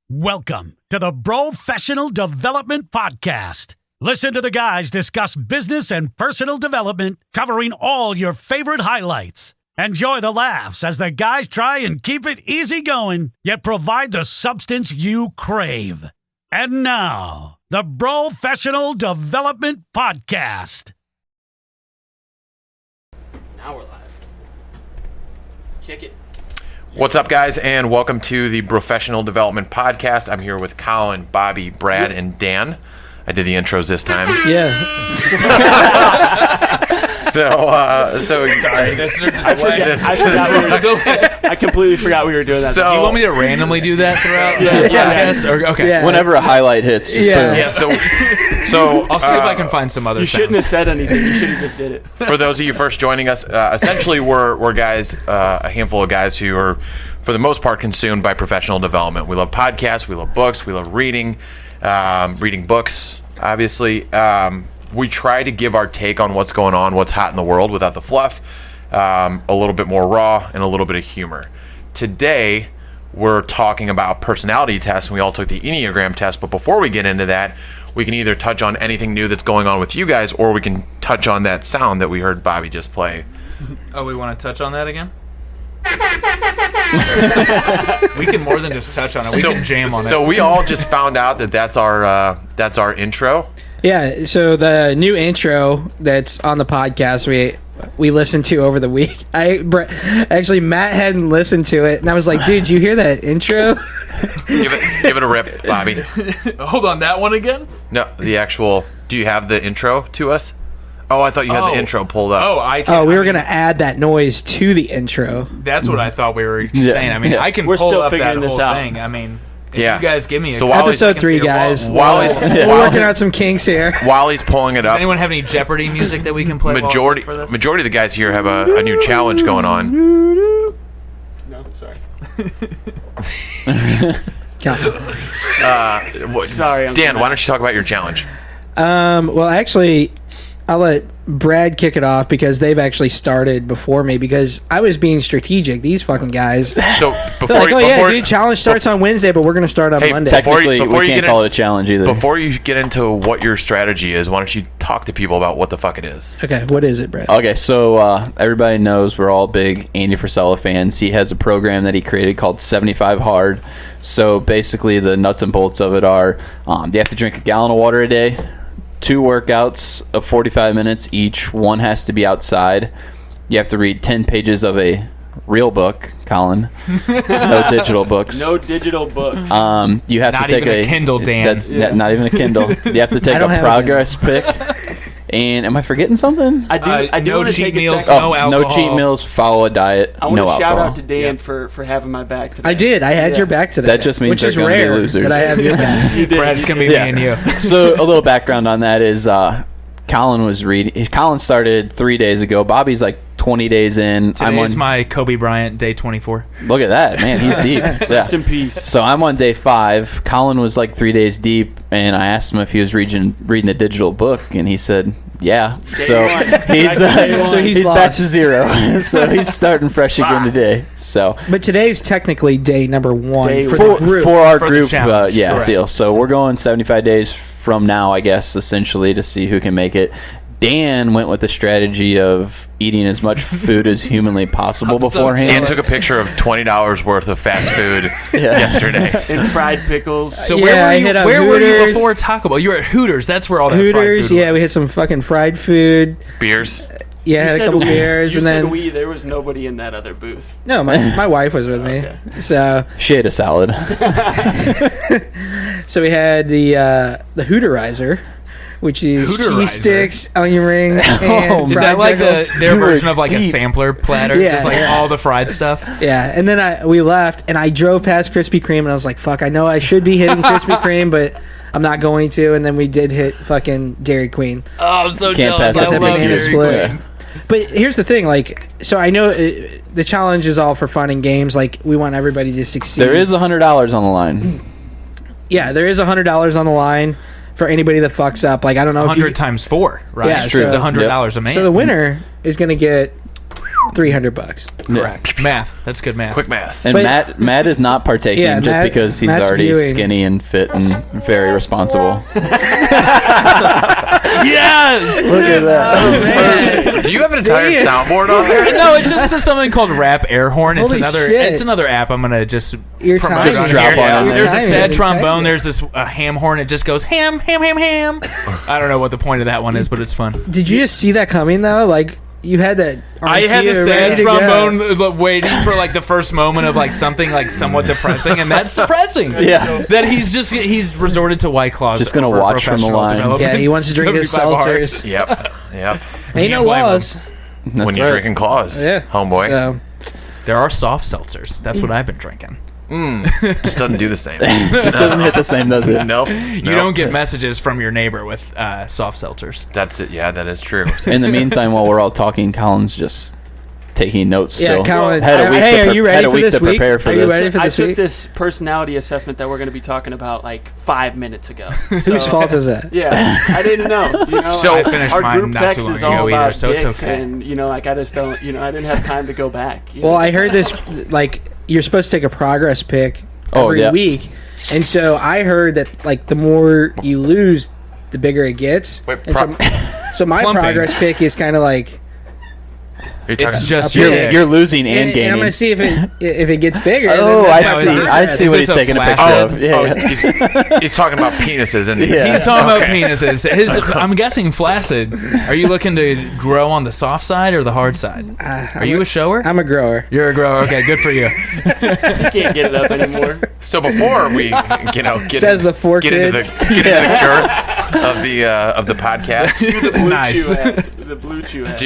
Welcome to the Brofessional Development Podcast. Listen to the guys discuss business and personal development, covering all your favorite highlights. Enjoy the laughs as the guys try and keep it easy going, yet provide the substance you crave. And now, the Brofessional Development Podcast. Now we're live. Kick it. What's up, guys, and welcome to the Brofessional Development Podcast. I'm here with Colin, Bobby, Brad, and Dan. I did the intros this time. Yeah. I completely forgot we were doing that. Do you want me to randomly do that throughout the podcast? Or, okay. Yeah. Whenever a highlight hits. So I'll see if I can find some other. You shouldn't have said anything. You should have just did it. For those of you first joining us, essentially we're guys, a handful of guys who are, for the most part, consumed by professional development. We love podcasts, we love books, we love reading books, obviously. We try to give our take on what's going on, what's hot in the world without the fluff, a little bit more raw and a little bit of humor. Today, we're talking about personality tests, and we all took the Enneagram test, but before we get into that, we can either touch on anything new that's going on with you guys, or we can touch on that sound that we heard Bobby just play. Oh, we want to touch on that again? We can more than just touch on it. We can jam on it. So we all just found out that that's our intro. Yeah, so the new intro that's on the podcast we listened to over the week. Actually, Matt hadn't listened to it, and I was like, dude, you hear that intro? Give it a rip, Bobby. Hold on, that one again? No, the actual. Do you have the intro to us? Oh, I thought you had the intro pulled up. Oh, I can't. Oh, we were going to add that noise to the intro. That's what I thought we were saying. I mean, I can We're pull still up that figuring this whole out. thing. I mean, if Yeah. you guys give me a So while he's- Episode 3, guys. While he's We're working out some kinks here. while he's pulling it Does up, anyone have any Jeopardy music that we can play majority for this? of the guys here have a new challenge going on. No, sorry. Sorry, Dan, why don't you talk about your challenge? Well, actually, I'll let Brad kick it off because they've actually started before me because I was being strategic. These fucking guys. So They're like, dude, challenge starts on Wednesday, but we're going to start on Monday. Technically, Before you we can't get call it a challenge either. Before you get into what your strategy is, why don't you talk to people about what the fuck it is? Okay, what is it, Brad? Okay, so everybody knows we're all big Andy Frisella fans. He has a program that he created called 75 Hard. So basically the nuts and bolts of it are you have to drink a gallon of water a day, 2 workouts of 45 minutes each. One has to be outside. You have to read 10 pages of a real book, Colin. No digital books. No digital books. You have Not to take even a Kindle, Dan. That's not even a Kindle. You have to take don't a have a progress pick. And am I forgetting something? I do no want to cheat take meals, a second. no no alcohol. cheat meals. Follow a diet. I want no to shout alcohol. out to Dan for having my back today. I did. I had Yeah. your back today. That just means which they're is gonna be rare losers. that I have your back. You did. Brad's going to be me and you. So a little background on that is Colin was reading. Colin started 3 days ago. Bobby's like 20 days in. Today's my Kobe Bryant, day 24. Look at that, man. He's deep. Rest in peace. So I'm on day 5. Colin was like 3 days deep, and I asked him if he was reading a digital book, and he said, "Yeah." So he's lost. back to 0. So he's starting fresh again today. So But today's technically day number 1 Day for one. the group. for our For the group, challenge, correct. deal. So we're going 75 days from now, I guess, essentially, to see who can make it. Dan went with the strategy of eating as much food as humanly possible I'm so beforehand. Dan took a picture of $20 worth of fast food yesterday. And fried pickles. So Yeah, I hit up where were you Hooters. before Taco Bell? You were at Hooters. That's where all that fried Hooters, food yeah, was. we had some fucking fried food. Beers. Yeah, had a couple beers, you and said then we. There was nobody in that other booth. no, my wife was with me, Okay. so She ate a salad. so we had the Hooterizer, which is Hooterizer? cheese sticks, onion rings, and Oh, Is fried that like pickles. their You were version of like a deep. sampler platter? Yeah, Just like yeah. all the fried stuff? Yeah, and then we left, and I drove past Krispy Kreme, and I was like, "Fuck, I know I should be hitting Krispy Kreme, but I'm not going to." And then we did hit fucking Dairy Queen. Oh, I'm so Can't jealous. pass up I the love banana Dairy split. Queen. But here's the thing, like, so I know the challenge is all for fun and games. Like, we want everybody to succeed. There is $100 on the line. Yeah, there is $100 on the line for anybody that fucks up. Like, I don't know if 100 you, times 4, right? Yeah, Sure, it's so- $100 a man. So the winner is going to get $300. Correct. Math. That's good math. Quick math. And Matt is not partaking just Matt- because he's Matt's already viewing. skinny and fit and very responsible. Yes! Look at that. Do you have an entire soundboard on there? No, it's just something called Rap Air Horn. It's Holy another. shit. It's another app. I'm gonna just You're promote timing. on Just drop here. on it. There's a Timing. sad trombone. Timing. There's this ham horn. It just goes ham, ham, ham, ham. I don't know what the point of that one is, but it's fun. Did you just see that coming though? Like you had that. I had the ready sad to go. trombone waiting for like the first moment of like something like somewhat depressing, and that's depressing. Yeah. That he's resorted to White Claws. Just gonna over watch from the professional line. development. Yeah, he wants to drink his 75 hard. seltzers. Yep. Ain't no Can't blame laws. That's When you're right. drinking claws, Yeah, homeboy. So, There are soft seltzers. That's what I've been drinking. Just doesn't do the same. Just doesn't hit the same, does it? Nope. You don't get messages from your neighbor with soft seltzers. That's it. Yeah, that is true. In the meantime, while we're all talking, Colin's just taking notes yeah, still. Colin. Had a week Hey, to are you had ready a for week this to week? prepare for Are you this. ready for I this took week? this personality assessment that we're going to be talking about like 5 minutes ago. Whose So, fault is that? Yeah, I didn't know. You know, So- I finished our mine group not text too long is ago all either, about so it's dicks, okay. and I just don't. I didn't have time to go back. Well, I heard this. Like you're supposed to take a progress pick every yeah. week, and so I heard that like the more you lose, the bigger it gets. Wait, And so my Plumping. progress pick is kind of like. You're talking, It's just Yeah. You're losing and And I'm gaining. going to see if it gets bigger. Oh, then I that's see. my I progress. see what Is he's this a taking a flash picture ad? of. Yeah. he's talking about penises, isn't he? Yeah. He's talking Okay. about penises. I'm guessing flaccid. Are you looking to grow on the soft side or the hard side? Are you a shower? I'm a grower. You're a grower. Okay, good for you. You can't get it up anymore. So before we, get Says the four get into kids. the get into the girth of the podcast. The blue Nice. chew head. The blue chew head.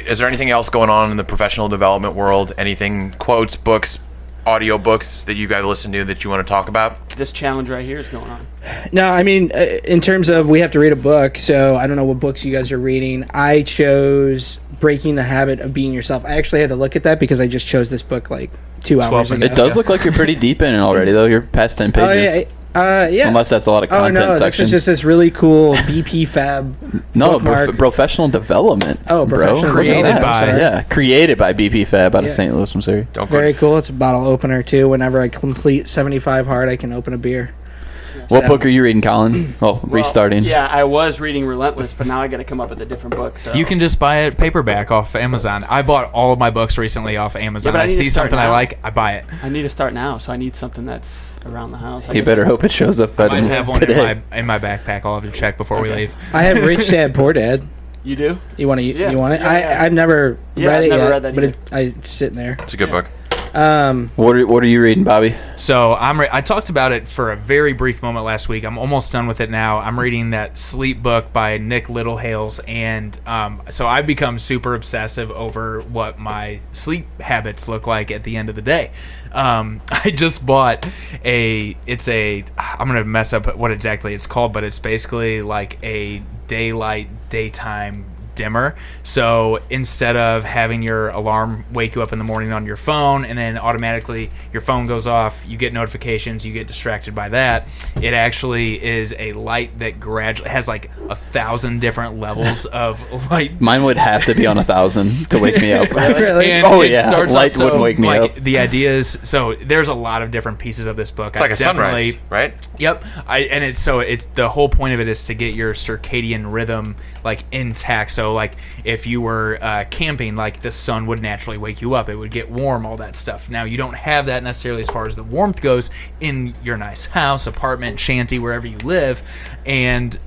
Is there anything else going on in the professional development world? Anything, quotes, books, audio books that you guys listen to that you want to talk about? This challenge right here is going on. No, I mean, in terms of we have to read a book, so I don't know what books you guys are reading. I chose Breaking the Habit of Being Yourself. I actually had to look at that because I just chose this book like 2 hours ago. minutes. It does look like you're pretty deep in it already, though. You're past 10 Oh, pages. yeah. Unless that's a lot of Oh, content no, this section. is just this really cool BP Fab No, bookmark. professional development. Oh, bro. professional Look at development, that. I'm sorry. Yeah, created by BP Fab out of Yeah. St. Louis, Missouri. Don't Very forget. cool. It's a bottle opener, too. Whenever I complete 75 hard, I can open a beer. What So- book are you reading, Colin? Oh, restarting. Yeah, I was reading Relentless, but now I got to come up with a different book. So. You can just buy it paperback off Amazon. I bought all of my books recently off Amazon. but I I need to see start something I now. like, I buy it. I need to start now, so I need something that's around the house. I You guess better hope it shows up I might have one today. in my backpack. I'll have to check before we Okay. leave. I have Rich Dad Poor Dad. You do? You want to? Yeah. You want it? Yeah, yeah. I've never Yeah, read I've it never yet, read that but either. it's sitting there. It's a good book. What are you reading, Bobby? So I talked about it for a very brief moment last week. I'm almost done with it now. I'm reading that sleep book by Nick Littlehales, and so I've become super obsessive over what my sleep habits look like at the end of the day. I just bought I'm gonna mess up what exactly it's called, but it's basically like a daytime dimmer. So instead of having your alarm wake you up in the morning on your phone and then automatically your phone goes off, you get notifications, you get distracted by that, it actually is a light that gradually has like 1,000 different levels of light. Mine would have to be on 1,000 to wake me up. Really? And Oh, it yeah. starts Light off, so, wouldn't wake me like, up. The idea is, so there's a lot of different pieces of this book. It's like a sunrise, right? Yep. It's the whole point of it is to get your circadian rhythm like intact. So like if you were camping, like the sun would naturally wake you up. It would get warm, all that stuff. Now you don't have that necessarily as far as the warmth goes in your nice house, apartment, shanty, wherever you live. And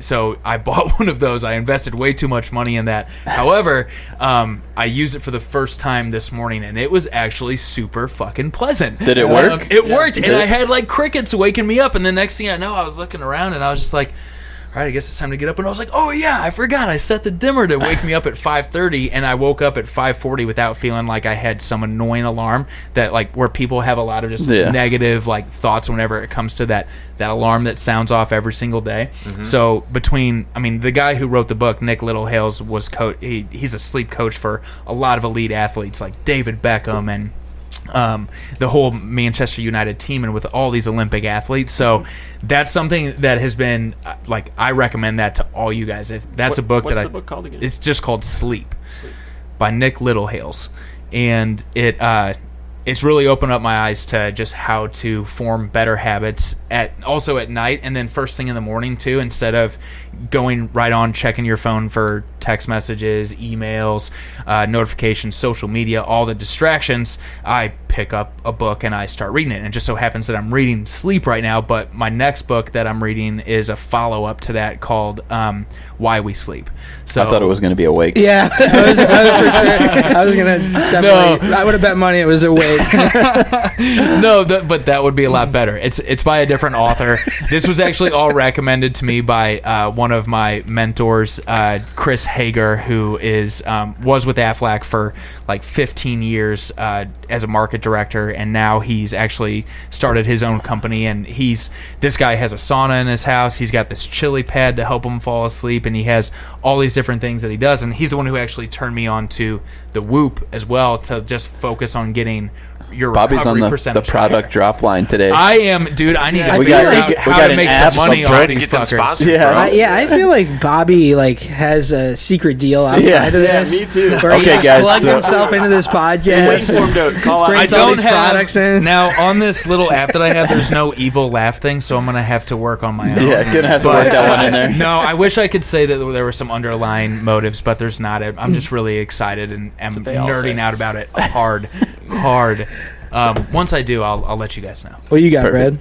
so I bought one of those. I invested way too much money in that. However, I used it for the first time this morning, and it was actually super fucking pleasant. Did it work? It worked, and Did it? I had like crickets waking me up, and the next thing I know, I was looking around, and I was just like, all right, I guess it's time to get up. And I was like, oh yeah, I forgot. I set the dimmer to wake me up at 5:30, and I woke up at 5:40 without feeling like I had some annoying alarm that like where people have a lot of just negative like thoughts whenever it comes to that alarm that sounds off every single day. So the guy who wrote the book, Nick Littlehales, was he's a sleep coach for a lot of elite athletes like David Beckham and the whole Manchester United team, and with all these Olympic athletes. So that's something that has been like, I recommend that to all you guys. If that's a book What's that the book called again? It's just called Sleep. by Nick Littlehales, and it's really opened up my eyes to just how to form better habits also at night and then first thing in the morning too, instead of going right on checking your phone for text messages, emails, notifications, social media, all the distractions. I pick up a book and I start reading it, and it just so happens that I'm reading Sleep right now, but my next book that I'm reading is a follow-up to that called Why We Sleep. So I thought it was going to be Awake. Yeah, I was for sure. I was gonna definitely. I would have bet money it was Awake. No, but that would be a lot better. It's by a different author. This was actually all recommended to me by one of my mentors, Chris Hager, who was with Aflac for like 15 years as a market director, and now he's actually started his own company. And this guy has a sauna in his house. He's got this chili pad to help him fall asleep, and he has all these different things that he does. And he's the one who actually turned me on to the Whoop as well, to just focus on getting your Bobby's recovery on the percentage product higher. drop line today. I am, dude. I need to We figure got- out we how got to an make app. some money I'm off trying to these get them fuckers. sponsored, Yeah. bro. Yeah, I feel like Bobby has a secret deal outside Yeah. of this. Yeah, me too. Where he Okay, just guys, plugged so- himself into this podcast. Wait for him to call out. Brings I all don't these have products in. now on this little app that I have. There's no evil laugh thing, so I'm gonna have to work on my own. Yeah, gonna have to work that one in there. No, I wish I could say that there were some underlying motives, but there's not. I'm just really excited and am what they all nerding say. out about it hard. Once I do, I'll let you guys know. What you got, Perfect.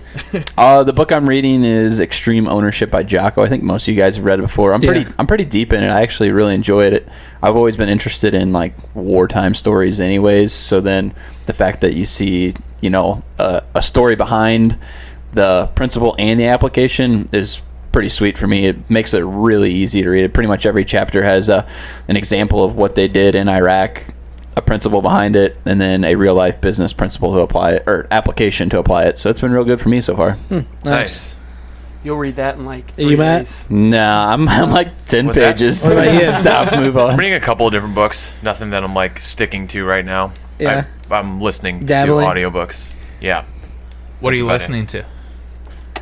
Red? The book I'm reading is Extreme Ownership by Jocko. I think most of you guys have read it before. I'm pretty deep in it. I actually really enjoyed it. I've always been interested in like wartime stories anyways, so then the fact that you see, a story behind the principle and the application is pretty sweet for me. It makes it really easy to read. Pretty much every chapter has an example of what they did in Iraq, a principle behind it, and then a real life business principle to apply it, or application to apply it. So it's been real good for me so far. Nice. You'll read that in like You, 3 Matt? days. Nah, I'm like 10 What's that? pages. What about you? Stop, move I'm on. reading a couple of different books. Nothing that I'm like sticking to right now. Yeah. I'm listening Dabbling. to audiobooks. Yeah. What are you That's about listening to?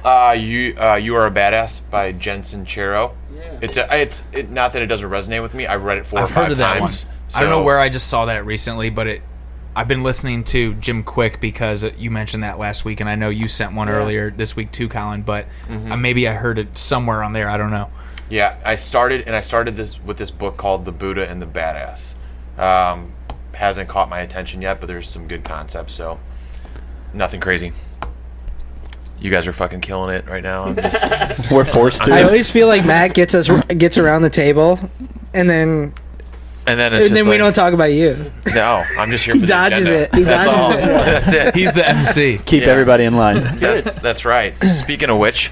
You Are a Badass by Jen Sincero. Yeah. It's not that it doesn't resonate with me. I've read it 4 or I've 5 heard of that times. one. I don't know so- where I just saw that recently, but I've been listening to Jim Quick because you mentioned that last week, and I know you sent one earlier this week too, Colin. But maybe I heard it somewhere on there. I don't know. Yeah, I started this with this book called The Buddha and the Badass. Hasn't caught my attention yet, but there's some good concepts, so nothing crazy. You guys are fucking killing it right now. I'm just We're forced to. I always feel like Matt gets around the table, and then and then it's just we like, don't talk about you. No, I'm just here for He the dodges agenda. it. He That's dodges all. it. That's it. He's the MC. Keep Yeah. everybody in line. That's right. Speaking of which,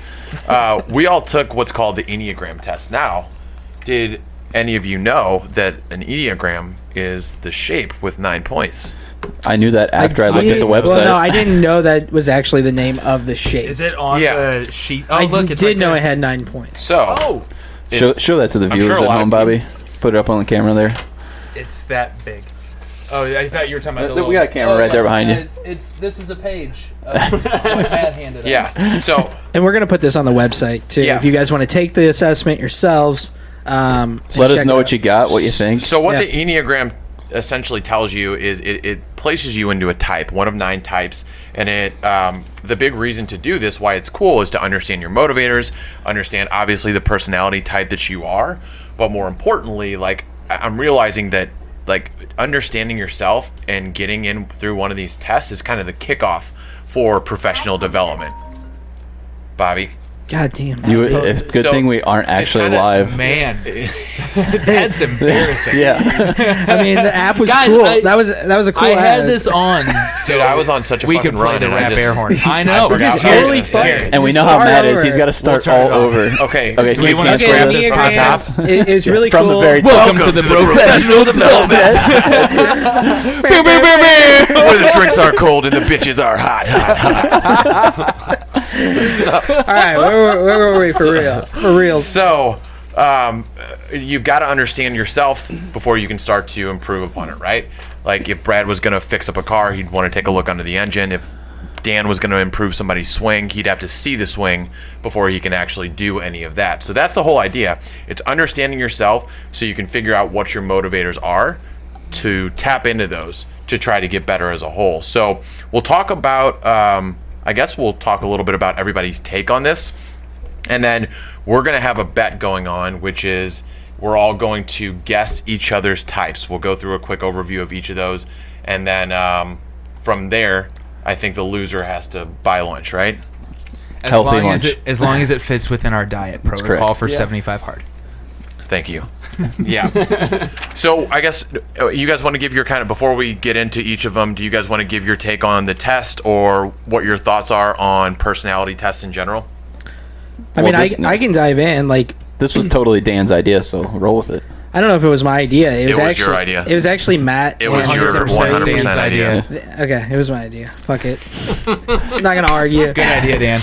we all took what's called the Enneagram test. Now, did any of you know that an Enneagram is the shape with 9 points? I knew that after I looked at the website. Well, no, I didn't know that was actually the name of the shape. Is it on Yeah. the sheet? Oh, I look, it's did right know there. it had 9 points. So, Show that to the I'm viewers sure a at lot of home, Bobby. Put it up on the camera there. It's that big. Oh, I thought you were talking about the We little... got a camera right there behind you. This is a page. What Matt handed us. yeah. So, And we're going to put this on the website, too. Yeah. If you guys want to take the assessment yourselves, Let us know what you got, what you think. So what Yeah. the Enneagram essentially tells you is it places you into a type, one of 9 types, and the big reason to do this, why it's cool, is to understand your motivators, understand obviously the personality type that you are, but more importantly, like I'm realizing that like understanding yourself and getting in through one of these tests is kind of the kickoff for professional development. Bobby. God damn. Good So, thing we aren't actually kinda- live. Man, that's embarrassing. Yeah. I mean, the app was Guys, cool. I- that was a cool I had app. this on. Dude, I was on such a we fucking could play run the and I rap just- air horn. I know. forgot This is what I was totally gonna fun. say. And we know Just how start Matt is. over. He's got to start turn all it on. over. Okay. Okay, Do we wanna can you scroll scroll this this from from top? top? It's really From cool. the very Welcome top. to the Brofessional Development. Where the drinks are cold and the bitches are hot, hot, hot. All right, where were we for real? For real. So, you've got to understand yourself before you can start to improve upon it, right? Like if Brad was going to fix up a car, he'd want to take a look under the engine. If Dan was going to improve somebody's swing, he'd have to see the swing before he can actually do any of that. So that's the whole idea. It's understanding yourself so you can figure out what your motivators are. to tap into those to try to get better as a whole. So we'll talk about, I guess we'll talk a little bit about everybody's take on this. And then we're going to have a bet going on, which is we're all going to guess each other's types. We'll go through a quick overview of each of those. And then from there, I think the loser has to buy lunch, right? As Healthy long lunch. as long as it fits within our diet That's protocol correct. for Yeah. 75 hard. Thank you. Yeah. So I guess you guys want to give your kind of, before we get into each of them, do you guys want to give your take on the test or what your thoughts are on personality tests in general? I mean, Well, I can dive in. Like, This was totally Dan's idea, so roll with it. I don't know if it was my idea. It was your actually idea. It was actually Matt. It was and- your 100% Dan's idea. Okay, it was my idea. Fuck it. I'm not gonna argue. Good idea, Dan.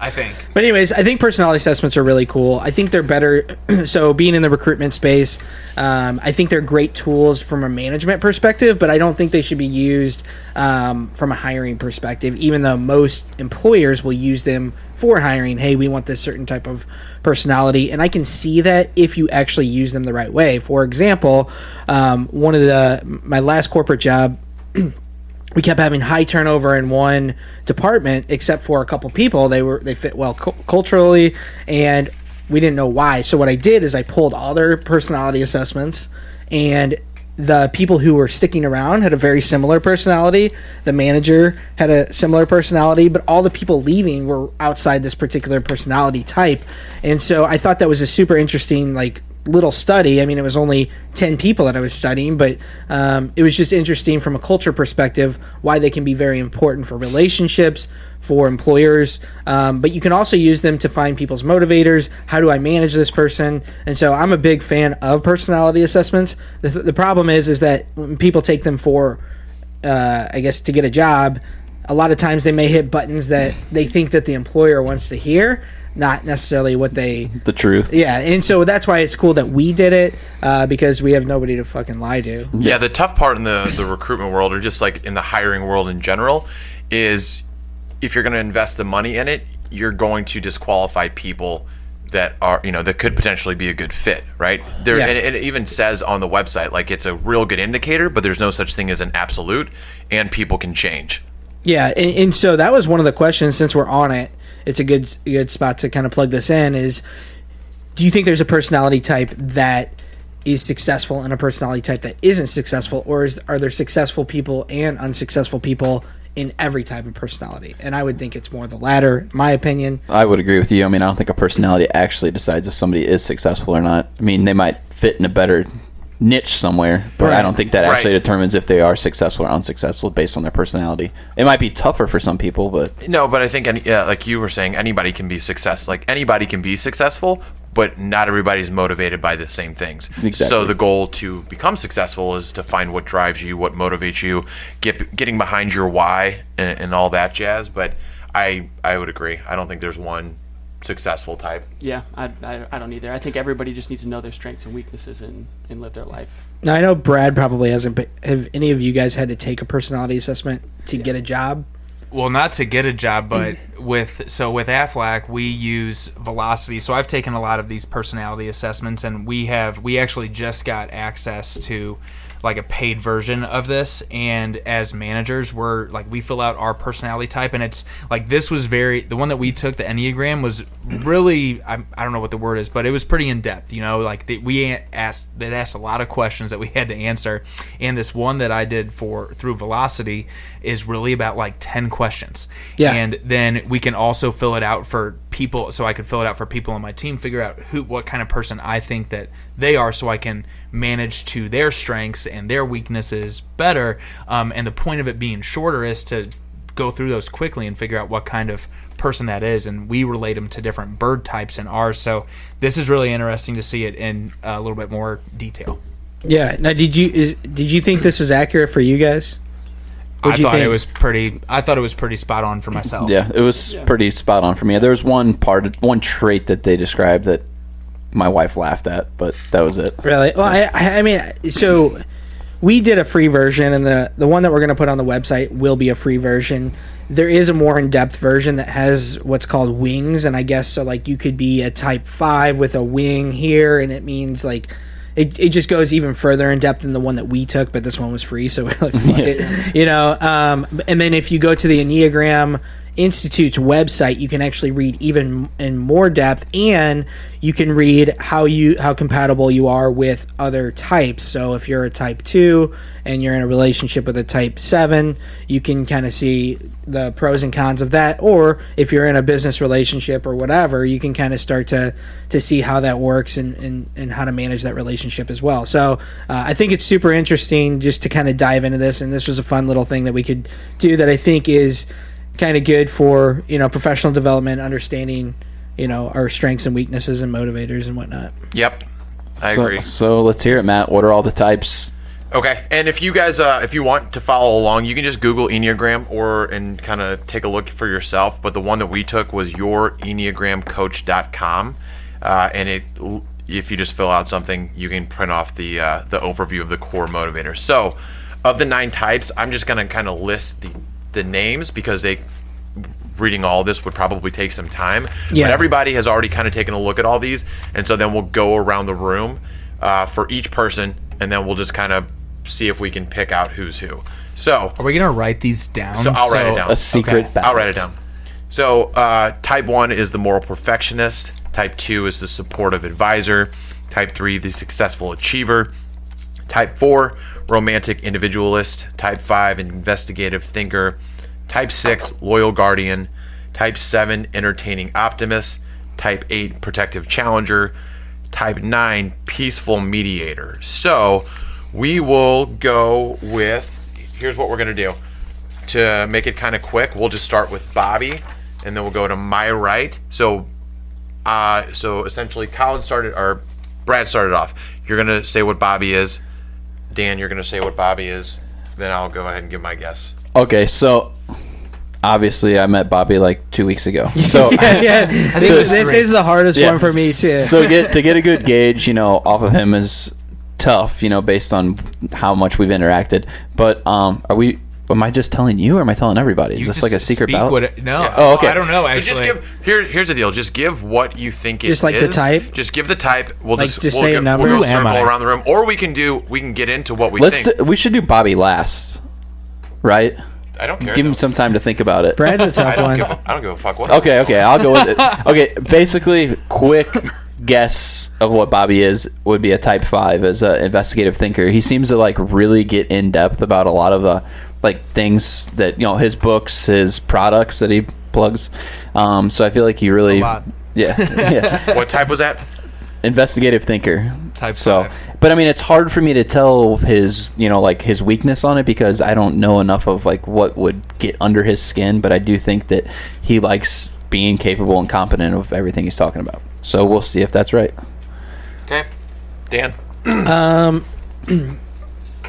I think. But anyways, I think personality assessments are really cool. I think they're better. So being in the recruitment space, I think they're great tools from a management perspective, but I don't think they should be used from a hiring perspective, even though most employers will use them for hiring. Hey, we want this certain type of personality. And I can see that if you actually use them the right way. For example, one of my last corporate job, we kept having high turnover in one department, except for a couple people. They fit well culturally, and we didn't know why. So what I did is I pulled all their personality assessments, and the people who were sticking around had a very similar personality. The manager had a similar personality, but all the people leaving were outside this particular personality type. And so I thought that was a super interesting, little study. I mean, it was only 10 people that I was studying, but it was just interesting from a culture perspective why they can be very important for relationships, for employers, but you can also use them to find people's motivators. How do I manage this person? And so I'm a big fan of personality assessments. The problem is that when people take them for, I guess, to get a job, a lot of times they may hit buttons that they think that the employer wants to hear, not necessarily what they... The truth. Yeah, and so that's why it's cool that we did it, because we have nobody to fucking lie to. Yeah, the tough part in the recruitment world, or just like in the hiring world in general, is if you're going to invest the money in it, you're going to disqualify people that are, that could potentially be a good fit, right? There, Yeah. and it even says on the website, like, it's a real good indicator, but there's no such thing as an absolute, and people can change. Yeah, and so that was one of the questions. Since we're on it, it's a good spot to kind of plug this in. Is, do you think there's a personality type that is successful and a personality type that isn't successful, or are there successful people and unsuccessful people in every type of personality? And I would think it's more the latter, in my opinion. I would agree with you. I mean, I don't think a personality actually decides if somebody is successful or not. I mean, they might fit in a better niche somewhere, but Right. I don't think that actually Right. determines if they are successful or unsuccessful based on their personality. It might be tougher for some people, but No, but I think, like you were saying, anybody can be anybody can be successful, but not everybody's motivated by the same things. Exactly. So the goal to become successful is to find what drives you, what motivates you, getting behind your why, and all that jazz. But I would agree. I don't think there's one successful type. Yeah, I don't either. I think everybody just needs to know their strengths and weaknesses and live their lich. Now I know Brad probably hasn't. But have any of you guys had to take a personality assessment to get a job? Well, not to get a job, but with Aflac, we use Velocity. So I've taken a lot of these personality assessments, and we actually just got access to like a paid version of this. And as managers, we fill out our personality type, and it's like the one that we took, the Enneagram, was really, I don't know what the word is, but it was pretty in depth. They asked a lot of questions that we had to answer, and this one that I did through Velocity is really about like 10 questions. Yeah. And then we can also fill it out for people, so I could fill it out for people on my team, figure out what kind of person I think that they are, so I can manage to their strengths and their weaknesses better. And the point of it being shorter is to go through those quickly and figure out what kind of person that is, and we relate them to different bird types in ours. So this is really interesting to see it in a little bit more detail. Yeah. Now, did you think this was accurate for you guys? I thought it was pretty spot on for myself. yeah, it was pretty spot on for me. There was one trait that they described that my wife laughed at, but that was it. Really? Well, I mean, so we did a free version, and the one that we're going to put on the website will be a free version. There is a more in-depth version that has what's called wings, and I guess so. Like, you could be a type 5 with a wing here, and it means like it just goes even further in depth than the one that we took, but this one was free, so we're like, fuck it. You know, and then if you go to the Enneagram Institute's website, you can actually read even in more depth, and you can read how compatible you are with other types. So if you're a type 2 and you're in a relationship with a type 7, you can kind of see the pros and cons of that. Or if you're in a business relationship or whatever, you can kind of start to see how that works and how to manage that relationship as well. So I think it's super interesting just to kind of dive into this, and this was a fun little thing that we could do that I think is kind of good for, you know, professional development, understanding, you know, our strengths and weaknesses and motivators and whatnot. Yep, I agree. So let's hear it, Matt. What are all the types? Okay, and if you guys, if you want to follow along, you can just Google Enneagram and kind of take a look for yourself. But the one that we took was yourenneagramcoach.com, and if you just fill out something, you can print off the overview of the core motivators. So, of the 9 types, I'm just gonna kind of list the names because reading all this would probably take some time. Yeah. But everybody has already kind of taken a look at all these, and so then we'll go around the room for each person, and then we'll just kind of see if we can pick out who's who. So Are we gonna write these down? So I'll write it down. A secret ballot. I'll write it down. So type 1 is the moral perfectionist. Type 2 is the supportive advisor. Type 3, the successful achiever. Type 4, romantic individualist. Type 5, investigative thinker. Type 6, loyal guardian. Type 7, entertaining optimist. Type 8, protective challenger. Type 9, peaceful mediator. So we will go with, here's what we're going to do. To make it kind of quick, we'll just start with Bobby, and then we'll go to my right. So essentially Brad started off. You're going to say what Bobby is. Dan, you're going to say what Bobby is. Then I'll go ahead and give my guess. Okay, so obviously I met Bobby like 2 weeks ago. So This is the hardest one for me too. So to get a good gauge, you know, off of him is tough, you know, based on how much we've interacted. But am I just telling you, or am I telling everybody? Is this like a secret ballot? No. Yeah. Oh, okay. I don't know, actually. So just here's the deal. Just give what you think it is. Just like the type? Just give the type. We'll Like, just say a number? We'll Who go am circle I? around the room, or we can get into what we think. We should do Bobby last, right? I don't care. Give him though. some time to think about it. Brad's a tough one. I don't give a fuck what. Okay, I'll go with it. Okay, basically, quick guess of what Bobby is would be a type 5 as an investigative thinker. He seems to like really get in depth about a lot of the like things that, you know, his books, his products that he plugs. So I feel like he really, A lot. yeah. What type was that? Investigative thinker. Type So, 5. but I mean, it's hard for me to tell his, you know, like his weakness on it because I don't know enough of like what would get under his skin. But I do think that he likes being capable and competent of everything he's talking about. So we'll see if that's right. Okay, Dan.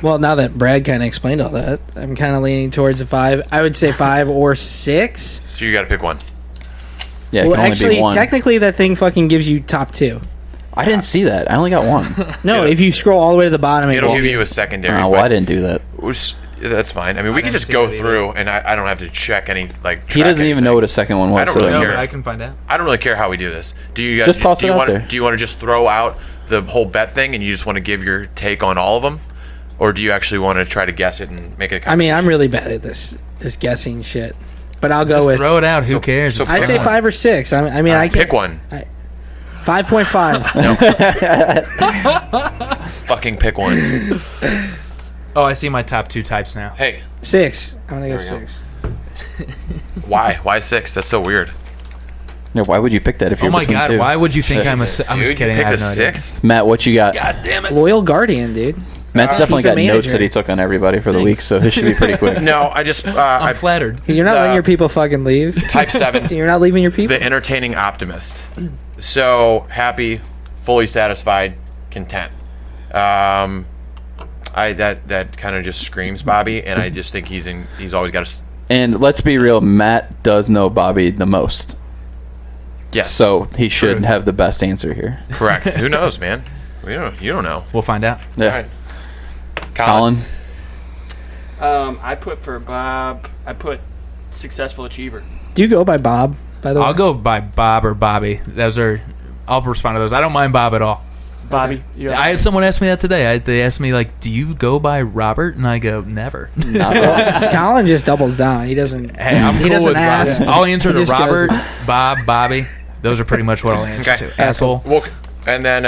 Well, now that Brad kind of explained all that, I'm kind of leaning towards a 5. I would say 5 or 6. So you got to pick one. Yeah, it Well, can only actually, be one. technically, that thing fucking gives you top 2. I didn't see that. I only got one. No, Yeah. if you scroll all the way to the bottom, It'll will give you a secondary. Oh, well, I didn't do that. That's fine. I mean, we can didn't just see go that either. through, and I don't have to check any like. He track doesn't even know anything. what a second one was. I don't so really No, care. but I can find out. I don't really care how we do this. Do you guys Just toss do it you out want there. Do you want to just throw out the whole bet thing, and you just want to give your take on all of them, or do you actually want to try to guess it and make it? I mean, I'm really bad at this guessing shit. But I'll go Just with. throw it out. Who so- cares? so It's I say fun. 5 or 6. I mean, I can pick one. 5.5. Fucking pick one. Oh, I see my top 2 types now. Hey, 6. I'm gonna go There we go. 6. why? Why 6? That's so weird. Yeah, why would you pick that if you're Oh my between god, two? why would you think I'm a... Jesus, I'm dude, just kidding. You I picked have a no idea. 6. Matt, what you got? God damn it. Loyal Guardian, dude. Matt's definitely he's a got notes manager. that he took on everybody for the week, so this should be pretty quick. No, I just I'm flattered. You're not letting your people fucking leave. type 7. You're not leaving your people. The entertaining optimist. So happy, fully satisfied, content. That kind of just screams Bobby, and I just think he's always got a. And let's be real, Matt does know Bobby the most, Yes. so he should True. have the best answer here. correct. Who knows, man? You don't know. We'll find out. Yeah. All right. Colin? I put for Bob. I put successful achiever. Do you go by Bob, by the way? I'll go by Bob or Bobby. I'll respond to those. I don't mind Bob at all. Bobby, you I had someone ask me that today. They asked me, like, do you go by Robert? And I go, never. Colin just doubles down. He doesn't. Hey, I'm he cool doesn't with ask. Robert. I'll answer He to just Robert, goes- Bob, Bobby. Those are pretty much what I'll answer Okay. to. Asshole. Well, and then,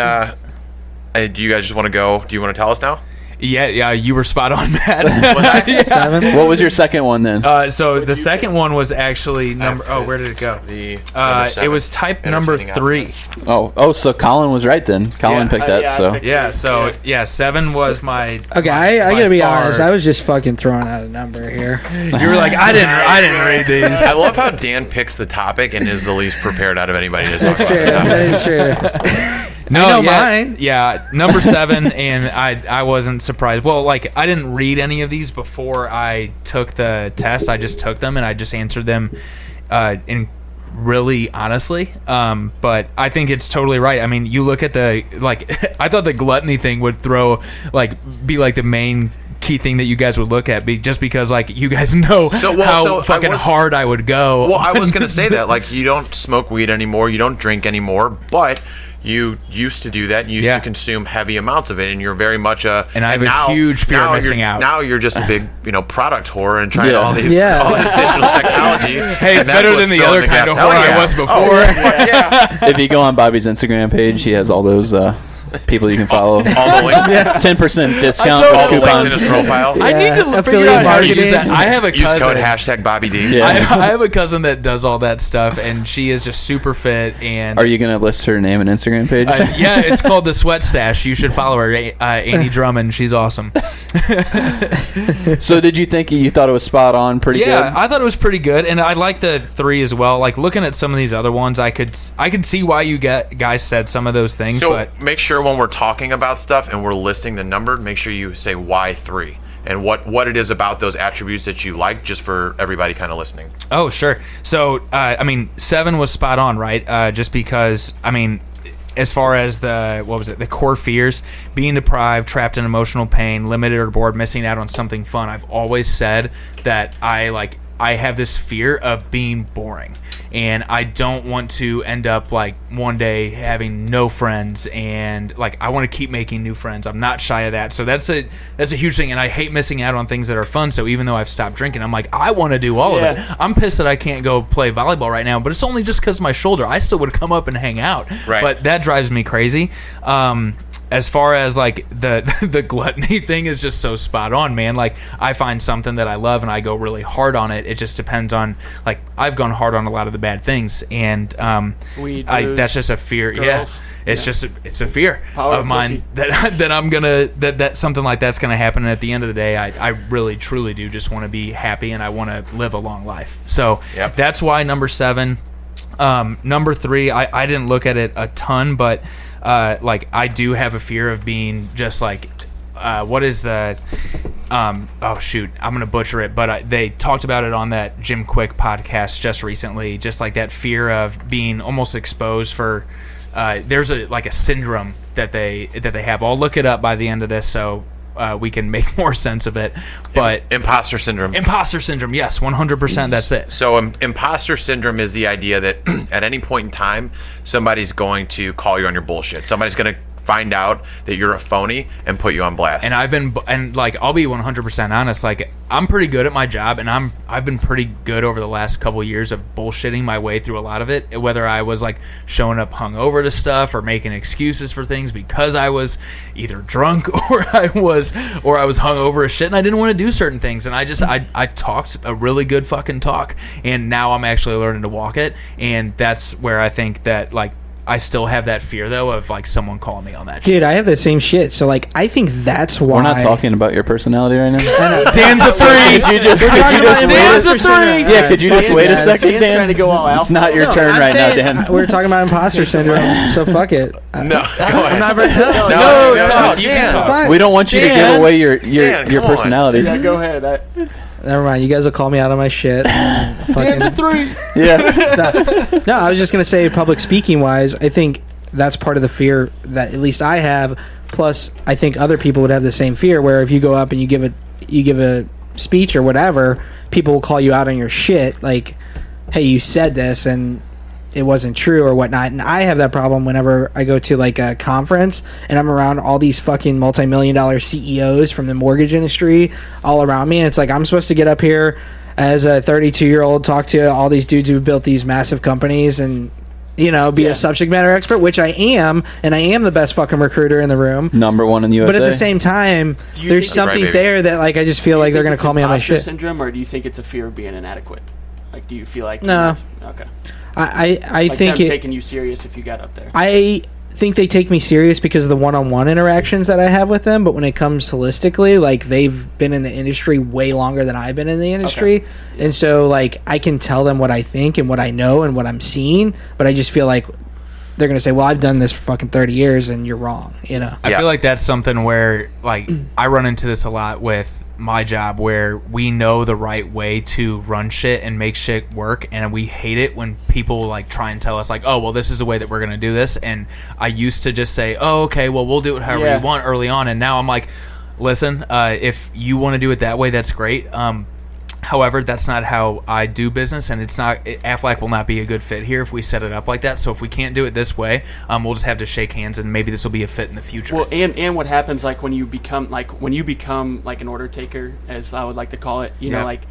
do you guys just want to go? Do you want to tell us now? Yeah, you were spot on, Matt. Was I? Yeah. 7. What was your second one then? So the second one was actually number. Oh, where did it go? The number 7, It was type number entertaining 3. Oh, so Colin was right then. Colin Yeah. picked that. yeah, I So picked- Yeah. So yeah, 7 was my. Okay, I gotta be honest. I was just fucking throwing out a number here. You were like, I didn't read these. I love how Dan picks the topic and is the least prepared out of anybody to talk That's true. about. That is true. No, I know yeah, mine. Yeah, number 7, and I wasn't surprised. Well, like, I didn't read any of these before I took the test. I just took them, and I just answered them in really honestly. But I think it's totally right. I mean, you look at the, like, I thought the gluttony thing would be like the main key thing that you guys would look at, just because, like, you guys know how fucking hard I would go. Well, I was going to say that. Like, you don't smoke weed anymore. You don't drink anymore. But you used to do that. You used to consume heavy amounts of it, and you're very much a. And I have a huge fear of missing out. Now you're just a big, product whore and trying all these Yeah. all this digital technology. Hey, it's better than the other kind of whore I was before. if you go on Bobby's Instagram page, he has all those people you can follow. All the links. 10% discount All the coupons. links in his profile. I need to figure affiliate out how to use marketing. that. I have a Use cousin. code #BobbyD. Yeah. I have a cousin that does all that stuff, and she is just super fit. And Are you gonna list her name and Instagram page? yeah, it's called the Sweat Stash. You should follow her, Amy Drummond. She's awesome. So did you think you thought it was spot on? Pretty good. Yeah, I thought it was pretty good, and I like the 3 as well. Like, looking at some of these other ones, I could see why you guys said some of those things. So but make sure when we're talking about stuff and we're listing the number, make sure you say why 3 and what it is about those attributes that you like, just for everybody kind of listening. Oh, sure. So, 7 was spot on, right? Just because, as far as the core fears, being deprived, trapped in emotional pain, limited or bored, missing out on something fun. I've always said that I have this fear of being boring, and I don't want to end up like one day having no friends, and like I want to keep making new friends. I'm not shy of that, so that's a huge thing, and I hate missing out on things that are fun. So even though I've stopped drinking, I'm like, I want to do all of it. I'm pissed that I can't go play volleyball right now, but it's only just because of my shoulder. I still would come up and hang out, Right. But that drives me crazy. As far as like the gluttony thing is just so spot on, man. Like, I find something that I love and I go really hard on it. It just depends on, like, I've gone hard on a lot of the bad things, and Weed, booze, that's just a fear. girls. Yeah, it's a fear Power of mine that I'm gonna that something like that's gonna happen. And at the end of the day, I really truly do just want to be happy, and I want to live a long life. So that's why number 7. Number 3, I didn't look at it a ton, but like, I do have a fear of being just like, what is the, oh shoot, I'm going to butcher it, but they talked about it on that Jim Quick podcast just recently, just like that fear of being almost exposed for, there's a syndrome that they have. I'll look it up by the end of this, so we can make more sense of it. But Imposter syndrome. Imposter syndrome, yes, 100%, that's it. So imposter syndrome is the idea that at any point in time, somebody's going to call you on your bullshit. Somebody's going to find out that you're a phony and put you on blast. And I'll be 100% honest, like, I'm pretty good at my job, and I've been pretty good over the last couple of years of bullshitting my way through a lot of it, whether I was like showing up hungover to stuff or making excuses for things because I was either drunk or I was hungover as shit and I didn't want to do certain things, and I talked a really good fucking talk, and now I'm actually learning to walk it, and that's where I think that, like, I still have that fear, though, of, like, someone calling me on that shit. Dude, I have the same shit. So, like, I think that's why. We're not talking about your personality right now. Dan's a 3! Could you just Dan's a 3! Yeah, could you just wait a second, Dan's Dan? trying to go all out. It's not your turn I'm right now, saying, Dan. We're talking about imposter syndrome, so fuck it. no, go I'm ahead. not. No, talk. You can talk. Fine. We don't want you to Dan. give away your Dan, come on. personality. Yeah, go ahead. Never mind. You guys will call me out on my shit. Dan's a 3! Yeah. No, I was just gonna say, public speaking wise, I think that's part of the fear that at least I have. Plus, I think other people would have the same fear, where if you go up and you give a speech or whatever, people will call you out on your shit. Like, hey, you said this, and it wasn't true or whatnot. And I have that problem whenever I go to like a conference and I'm around all these fucking multi-million-dollar CEOs from the mortgage industry all around me, and it's like I'm supposed to get up here as a 32-year-old, talk to all these dudes who built these massive companies and, you know, be a subject matter expert, which I am, and I am the best fucking recruiter in the room. Number one in the USA. But at the same time, there's something there that, like, I just feel like they're going to call me on my shit. Syndrome, or do you think it's a fear of being inadequate? Like, do you feel like... No. Okay. I like think them taking you serious if you got up there. I think they take me serious because of the one-on-one interactions that I have with them, but when it comes holistically, like, they've been in the industry way longer than I've been in the industry, and so, like, I can tell them what I think and what I know and what I'm seeing, but I just feel like they're going to say, well, I've done this for fucking 30 years and you're wrong, you know? I feel like that's something where, like, I run into this a lot with my job, where we know the right way to run shit and make shit work, and we hate it when people like try and tell us like, oh, well, this is the way that we're gonna do this. And I used to just say, oh, okay, well, we'll do it however you want early on, and now I'm like, listen, if you want to do it that way, that's great. However, that's not how I do business, and Aflac will not be a good fit here if we set it up like that. So if we can't do it this way, we'll just have to shake hands, and maybe this will be a fit in the future. Well, and what happens, like, when you become like an order taker, as I would like to call it, you know, like,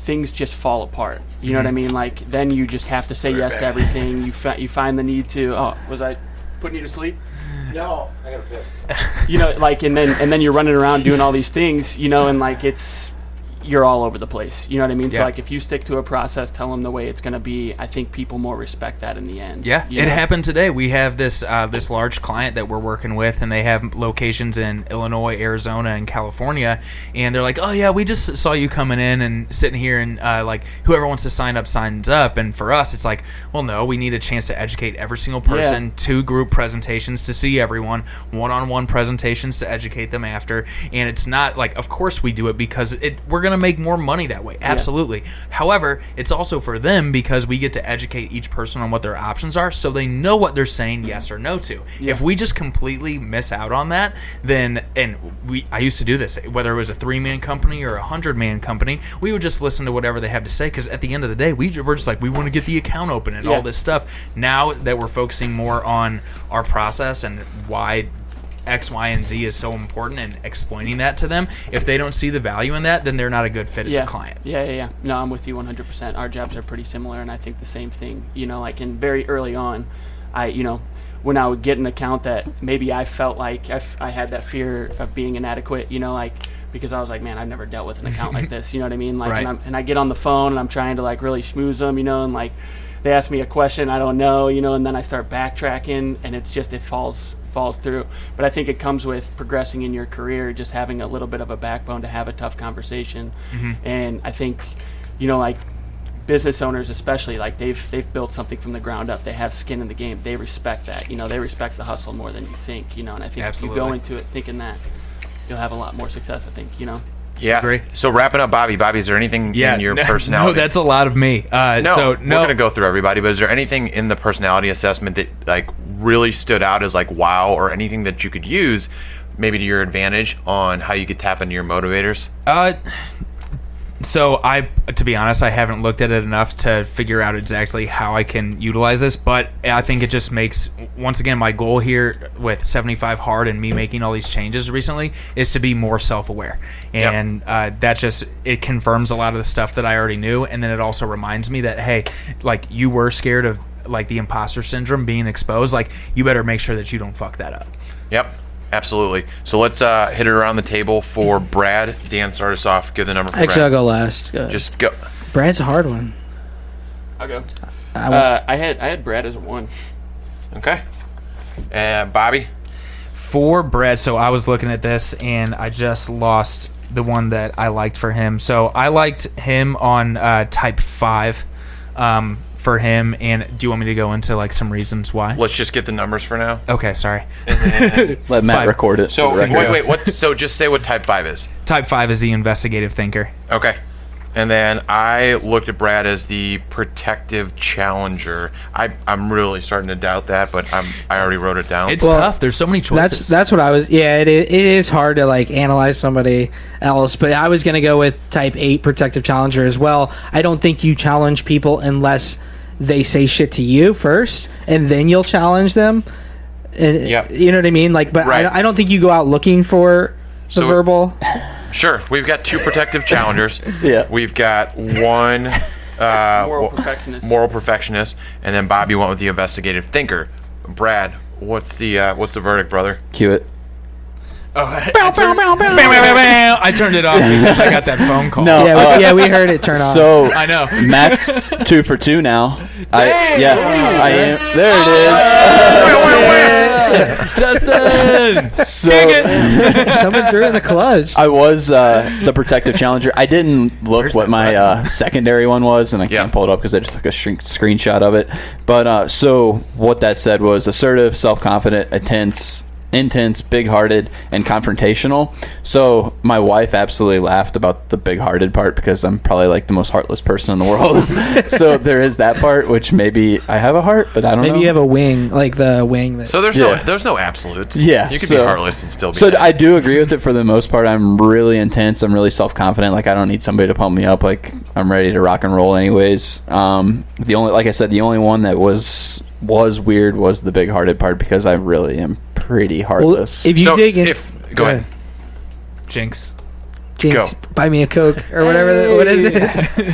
things just fall apart. You know what I mean? Like, then you just have to say yes to everything. You find the need to. Oh, was I putting you to sleep? No, I gotta piss. You know, like, and then you're running around doing all these things, you know, and like you're all over the place. You know what I mean? So, like, if you stick to a process, tell them the way it's going to be, I think people more respect that in the end. Yeah, it happened today. We have this large client that we're working with, and they have locations in Illinois, Arizona, and California, and they're like, oh, yeah, we just saw you coming in and sitting here, and, like, whoever wants to sign up signs up. And for us, it's like, well, no, we need a chance to educate every single person, 2 group presentations to see everyone, one-on-one presentations to educate them after, and it's not, like, of course we do it because we're going to make more money that way. Absolutely. However, it's also for them because we get to educate each person on what their options are, so they know what they're saying yes or no to. If we just completely miss out on that, then, and I used to do this, whether it was a 3-man company or a 100-man company, we would just listen to whatever they have to say, because at the end of the day, we're just like, we want to get the account open and all this stuff. Now that we're focusing more on our process and why X, Y, and Z is so important, and explaining that to them, if they don't see the value in that, then they're not a good fit as a client. Yeah. No, I'm with you 100%. Our jobs are pretty similar, and I think the same thing. You know, like, in very early on, when I would get an account that maybe I felt like I had that fear of being inadequate, you know, like, because I was like, man, I've never dealt with an account like this, you know what I mean? Like, and I get on the phone, and I'm trying to, like, really schmooze them, you know, and, like, they ask me a question I don't know, you know, and then I start backtracking, and it's just, it falls through. But I think it comes with progressing in your career, just having a little bit of a backbone to have a tough conversation. And I think, you know, like, business owners especially, like, they've built something from the ground up. They have skin in the game. They respect that, you know, they respect the hustle more than you think, you know, and I think if you go into it thinking that, you'll have a lot more success, I think, you know. Yeah. Great. So wrapping up, Bobby, is there anything in your personality? No, that's a lot of me. We're going to go through everybody, but is there anything in the personality assessment that, like, really stood out as, like, wow, or anything that you could use maybe to your advantage on how you could tap into your motivators? So to be honest, I haven't looked at it enough to figure out exactly how I can utilize this, but I think it just makes, once again, my goal here with 75 Hard and me making all these changes recently is to be more self-aware. And that just, it confirms a lot of the stuff that I already knew, and then it also reminds me that, hey, like, you were scared of, like, the imposter syndrome being exposed, like, you better make sure that you don't fuck that up. Yep. Absolutely. So let's hit it around the table for Brad. Dan, start us off. Give the number for Actually, Brad. I'll go last. Go. Just go. Brad's a hard one. I'll go. I had Brad as a 1. Okay. And Bobby? For Brad, so I was looking at this, and I just lost the one that I liked for him. So I liked him on type 5. For him, and do you want me to go into, like, some reasons why? Let's just get the numbers for now. Okay, sorry. Let Matt record it. So wait, what? So just say what type 5 is. Type 5 is the investigative thinker. Okay. And then I looked at Brad as the protective challenger. I'm really starting to doubt that, but I already wrote it down. It's tough. There's so many choices. That's what I was. Yeah, it is hard to, like, analyze somebody else, but I was gonna go with type 8 protective challenger as well. I don't think you challenge people unless they say shit to you first, and then you'll challenge them. And Yep. you know what I mean? Like, but Right. I don't think you go out looking for the So- verbal. Sure. We've got 2 protective challengers. Yeah. We've got 1 Moral perfectionist. moral perfectionist, and then Bobby went with the investigative thinker. Brad, what's the verdict, brother? Cue it. Oh, I turned it off because I got that phone call. No. Yeah, we heard it turn on. So I know. Matt's 2 for 2 now. I am. There it is. Justin! So coming through in the clutch. I was the protective challenger. I didn't look what my secondary one was, and I can't pull it up because I just took a screenshot of it. But so what that said was assertive, self-confident, intense, big-hearted, and confrontational. So my wife absolutely laughed about the big-hearted part because I'm probably like the most heartless person in the world. So there is that part, which maybe I have a heart, but I don't know. Maybe you have a wing, like the wing that. So there's no absolutes. Yeah, You can be heartless and still be. So nice. I do agree with it for the most part. I'm really intense. I'm really self-confident. Like I don't need somebody to pump me up. Like I'm ready to rock and roll anyways. The only one that was weird was the big-hearted part because I really am pretty heartless. Well, if you So dig in, go ahead. Jinx. Jinx, Go. buy me a Coke or whatever. What is it?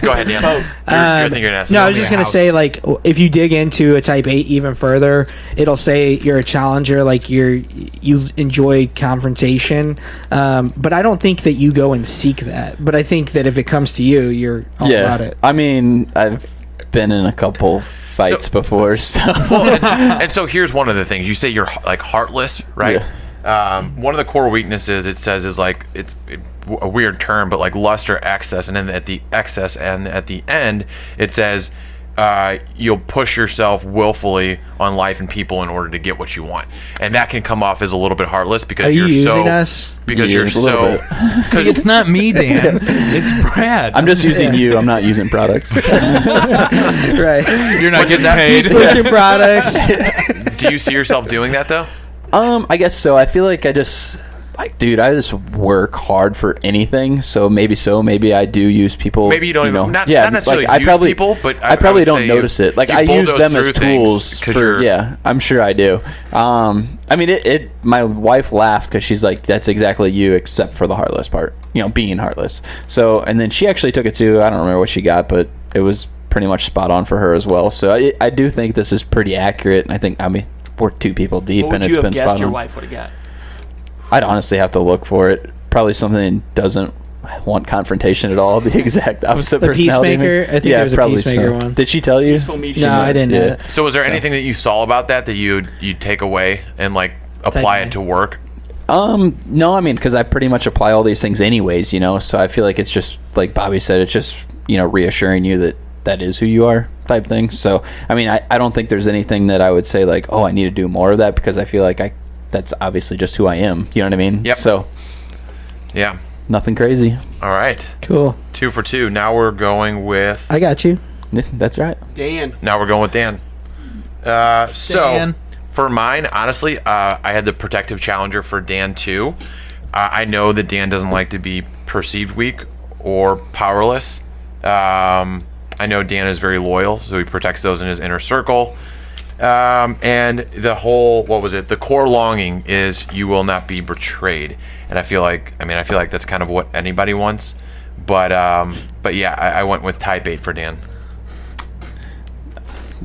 Go ahead, Dan. I think you're gonna ask. No, I was just gonna say, like, if you dig into a Type 8 even further, it'll say you're a challenger, like you enjoy confrontation. But I don't think that you go and seek that. But I think that if it comes to you, you're all about it. I mean, I've been in a couple fights before, so. Well, and so here's one of the things you say you're like heartless, right? One of the core weaknesses it says is like it's a weird term, but like lust or excess, and then at the excess and at the end it says you'll push yourself willfully on life and people in order to get what you want, and that can come off as a little bit heartless because Are you you're using so us? because Yeah, you're a little so. See, it's not me, Dan. It's Brad. I'm just using you. I'm not using products. Right. You're not getting paid. Pushing products. Do you see yourself doing that though? I guess so. I feel like I just work hard for anything. So maybe I do use people. Maybe you don't even not necessarily like, use people, but I probably would don't say notice it. Like you I use bulldoze them as through things tools 'cause for. you're- Yeah, I'm sure I do. I mean, it. My wife laughed because she's like, "That's exactly you, except for the heartless part. Being heartless." So, and then she actually took it too. I don't remember what she got, but it was pretty much spot on for her as well. So I do think this is pretty accurate, and I think we're 2 people deep, What and would it's you been have guessed spot your on. wife would have got? I'd honestly have to look for it. Probably something that doesn't want confrontation at all. The exact opposite The personality. peacemaker? I think there was a probably peacemaker one. Did she tell you? Peaceful me. No, I didn't know. Yeah. So was there anything that you saw about that you'd take away and like apply Type it to work? No, I mean, because I pretty much apply all these things anyways, so I feel like it's just, like Bobby said, it's just, reassuring you that is who you are type thing. So, I mean, I don't think there's anything that I would say like, oh, I need to do more of that, because I feel like that's obviously just who I am. You know what I mean? Yep. So, Yeah. nothing crazy. All right. Cool. 2 for 2. Now we're going with. I got you. That's right. Dan. Now we're going with Dan. So Dan. for mine, honestly, I had the protective challenger for Dan too. I know that Dan doesn't like to be perceived weak or powerless. I know Dan is very loyal, so he protects those in his inner circle. And the whole, the core longing is you will not be betrayed. And I feel like that's kind of what anybody wants. But yeah, I went with Type 8 for Dan.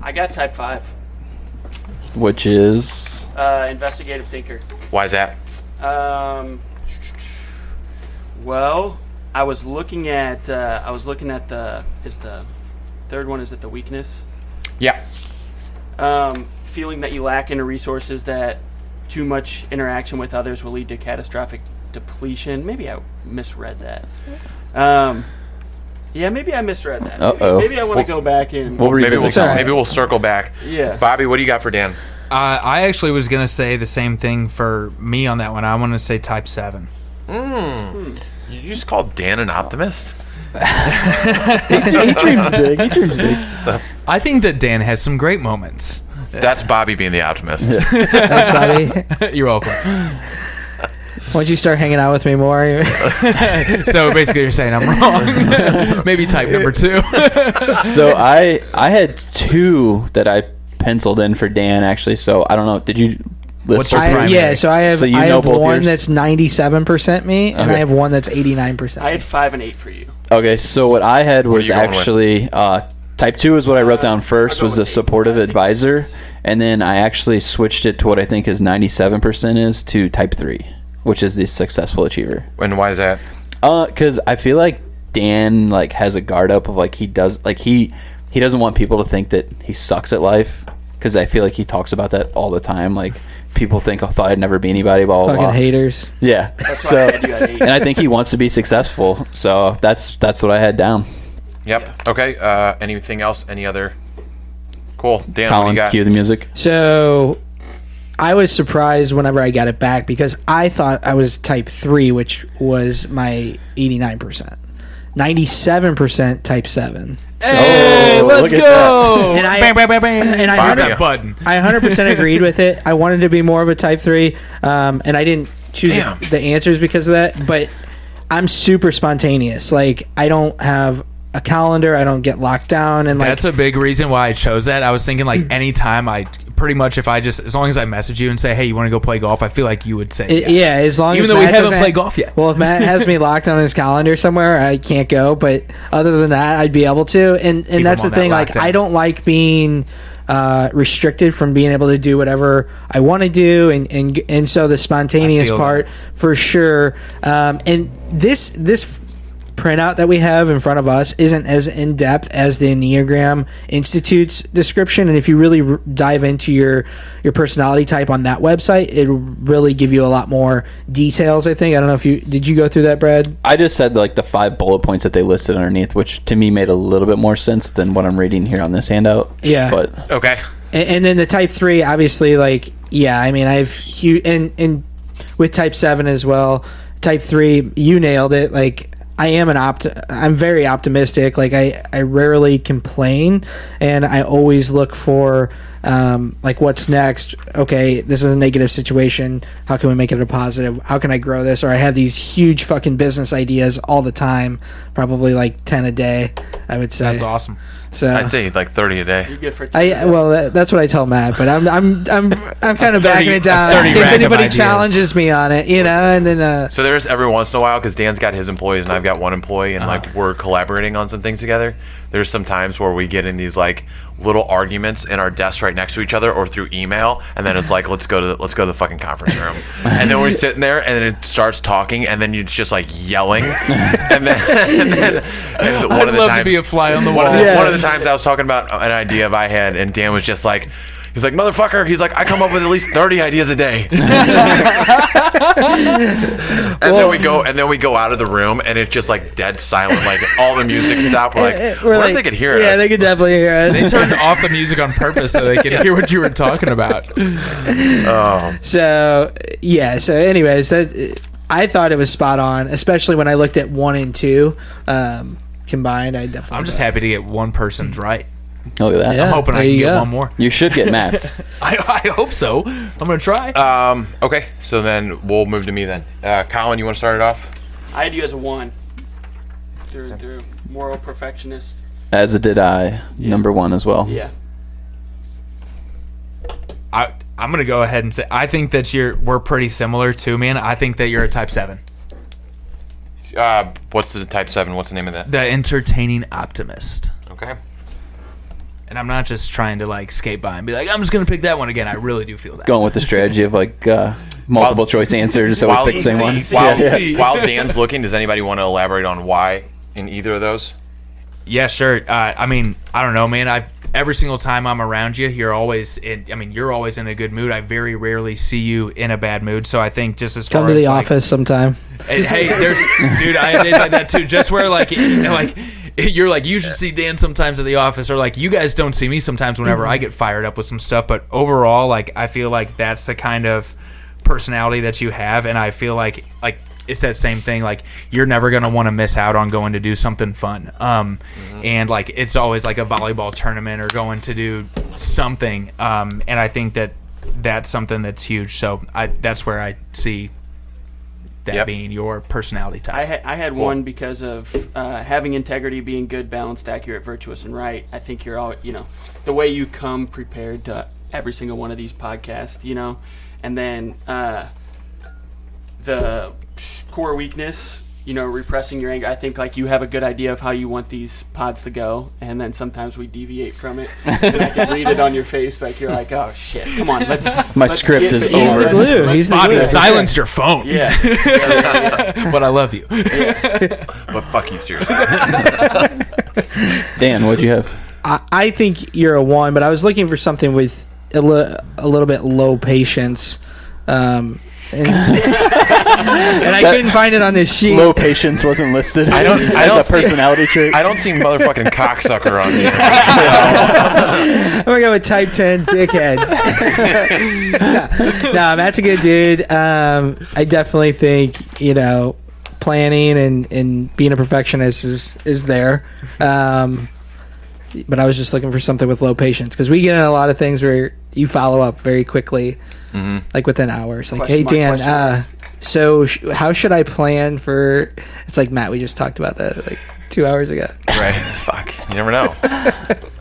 I got Type 5. Which is Investigative Thinker. Why is that? Well, I was looking at the third one, is it the weakness? Yeah. Feeling that you lack in resources, that too much interaction with others will lead to catastrophic depletion. Maybe I misread that. Yeah, maybe I misread that. Uh-oh. Maybe I want to go back and. We'll revisit that. Maybe we'll circle back. Yeah. Bobby, what do you got for Dan? I actually was going to say the same thing for me on that one. I want to say Type 7. You just called Dan an optimist? he dreams big. He dreams big. I think that Dan has some great moments. That's Bobby being the optimist. That's Bobby. You're welcome. Once you start hanging out with me more. So basically, you're saying I'm wrong. Maybe type number 2. So I had 2 that I penciled in for Dan actually. So I don't know. Did you list What's your your primary? Yeah, so I have So you I know have both one yours? that's 97% me, and I Okay. have one that's 89%. I had 5 and 8 for you. Okay, so what I had What are was you going with? actually type 2 is what I wrote down first, I'll go was a with 8. supportive advisor, and then I actually switched it to what I think is 97% is to type 3, which is the successful achiever. And why is that? Because I feel like Dan like has a guard up of like he doesn't want people to think that he sucks at life, because I feel like he talks about that all the time. Like people think I thought I'd never be anybody, blah blah Fucking blah. haters. Yeah. That's why So I had you at 8. and I think he wants to be successful. So that's what I had down. Yep. Okay. Anything else? Any other? Cool. Dan, what do you Colin, got? cue the music. So I was surprised whenever I got it back because I thought I was type 3, which was my 89%. 97% type 7. Hey, Oh, let's look at go! And I- bam, bam, bam, bam. and I Fire heard that you. button. I 100% agreed with it. I wanted to be more of a type 3, and I didn't choose Damn. the answers because of that, but I'm super spontaneous. Like, I don't have a calendar. I don't get locked down. And, like, That's a big reason why I chose that. I was thinking like anytime pretty much if I just, as long as I message you and say, hey, you want to go play golf? I feel like you would say yes. yeah, as long Even as though we Matt haven't doesn't- played golf yet. Well, if Matt has me locked on his calendar somewhere, I can't go. But other than that, I'd be able to. And that's the him on thing. that Like, lockdown. I don't like being restricted from being able to do whatever I want to do. And so the spontaneous I feel part for sure. And this printout that we have in front of us isn't as in-depth as the Enneagram Institute's description, and if you really dive into your personality type on that website, it'll really give you a lot more details. I think. I don't know if did you go through that, Brad? I just said like the 5 bullet points that they listed underneath, which to me made a little bit more sense than what I'm reading here on this handout. Yeah. But Okay. And then the type 3, obviously, like, yeah, I mean, I've huge, and with type 7 as well. Type 3, you nailed it. Like, I am I'm very optimistic. Like, I rarely complain, and I always look for like, what's next? Okay, this is a negative situation. How can we make it a positive? How can I grow this? Or I have these huge fucking business ideas all the time, probably like 10 a day, I would say. That's awesome. So I'd say like 30 a day. You're good for that's what I tell Matt, but I'm kind of backing it down 30 in case rack of anybody ideas. challenges me on it, you know. And then So there's every once in a while, because Dan's got his employees and I've got one employee, and like we're collaborating on some things together. There's some times where we get in these like little arguments in our desks right next to each other or through email, and then it's like let's go to the fucking conference room, and then we're sitting there and then it starts talking, and then it's just like yelling, and then one I'd of the love times, to be a fly on the one wall. of the times I was talking about an idea I had, and Dan was just like. He's like, motherfucker. He's like, I come up with at least 30 ideas a day. And then we go out of the room, and it's just like dead silent. Like all the music stopped. We're like, what if they could hear us? Yeah, they could definitely hear us. They turned off the music on purpose so they could hear what you were talking about. Oh, So yeah. So anyways, I thought it was spot on, especially when I looked at 1 and 2 combined. I definitely. I'm just happy to get one person's right. look at that. Yeah. I'm hoping I there can you get go. one more. You should get mapped. I hope so. I'm going to try. okay. So then we'll move to me then. Colin, you want to start it off? I had you as a 1. Through moral perfectionist. As did I. Number 1 as well. Yeah. I'm going to go ahead and say I think that we're pretty similar too, man. I think that you're a type 7. What's the type 7? What's the name of that? The entertaining optimist. Okay. And I'm not just trying to like skate by and be like, I'm just going to pick that one again. I really do feel that. Going with the strategy of like multiple choice answers, so we pick the same one. While Dan's looking, does anybody want to elaborate on why in either of those? Yeah, sure. I mean, I don't know, man. Every single time I'm around you, you're always in a good mood. I very rarely see you in a bad mood. So I think just as far Come to as the like, office sometime. hey, dude, I did that too. Just where like you're like, you should see Dan sometimes at the office, or like you guys don't see me sometimes whenever I get fired up with some stuff. But overall, like I feel like that's the kind of personality that you have, and I feel like it's that same thing. Like you're never gonna want to miss out on going to do something fun. And like it's always like a volleyball tournament or going to do something. And I think that that's something that's huge. So that's where I see that being your personality type. I had one because of having integrity, being good, balanced, accurate, virtuous, and right. I think you're all, the way you come prepared to every single one of these podcasts, and then the core weakness, repressing your anger. I think like you have a good idea of how you want these pods to go, and then sometimes we deviate from it. And I can read it on your face, like you're like, oh shit, come on, let's script is He's over. the glue. He's the Bobby, glue. silenced your phone. Yeah. But I love you. But fuck you, seriously. Dan, what'd you have? I think you're a 1, but I was looking for something with a little bit low patience. And I couldn't find it on this sheet. Low patience wasn't listed. I don't a personality trait. I don't see motherfucking cocksucker on here. I'm gonna go with type 10 dickhead. no, Matt's a good dude. I definitely think planning and being a perfectionist is there. But I was just looking for something with low patience, because we get in a lot of things where you follow up very quickly, like within hours. Like, hey Dan, so how should I plan for? It's like, Matt, we just talked about that like 2 hours ago. Right. Fuck. You never know.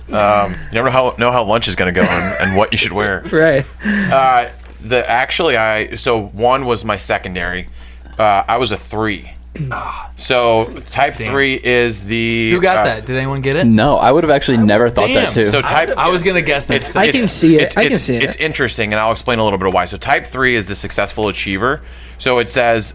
You never know how lunch is gonna go and what you should wear. Right. So 1 was my secondary. I was a 3. So type 3 is the. Who got that? Did anyone get it? No, I would have actually never thought that too. So I was gonna guess that. I can see it. It's interesting, and I'll explain a little bit of why. So type 3 is the successful achiever. So it says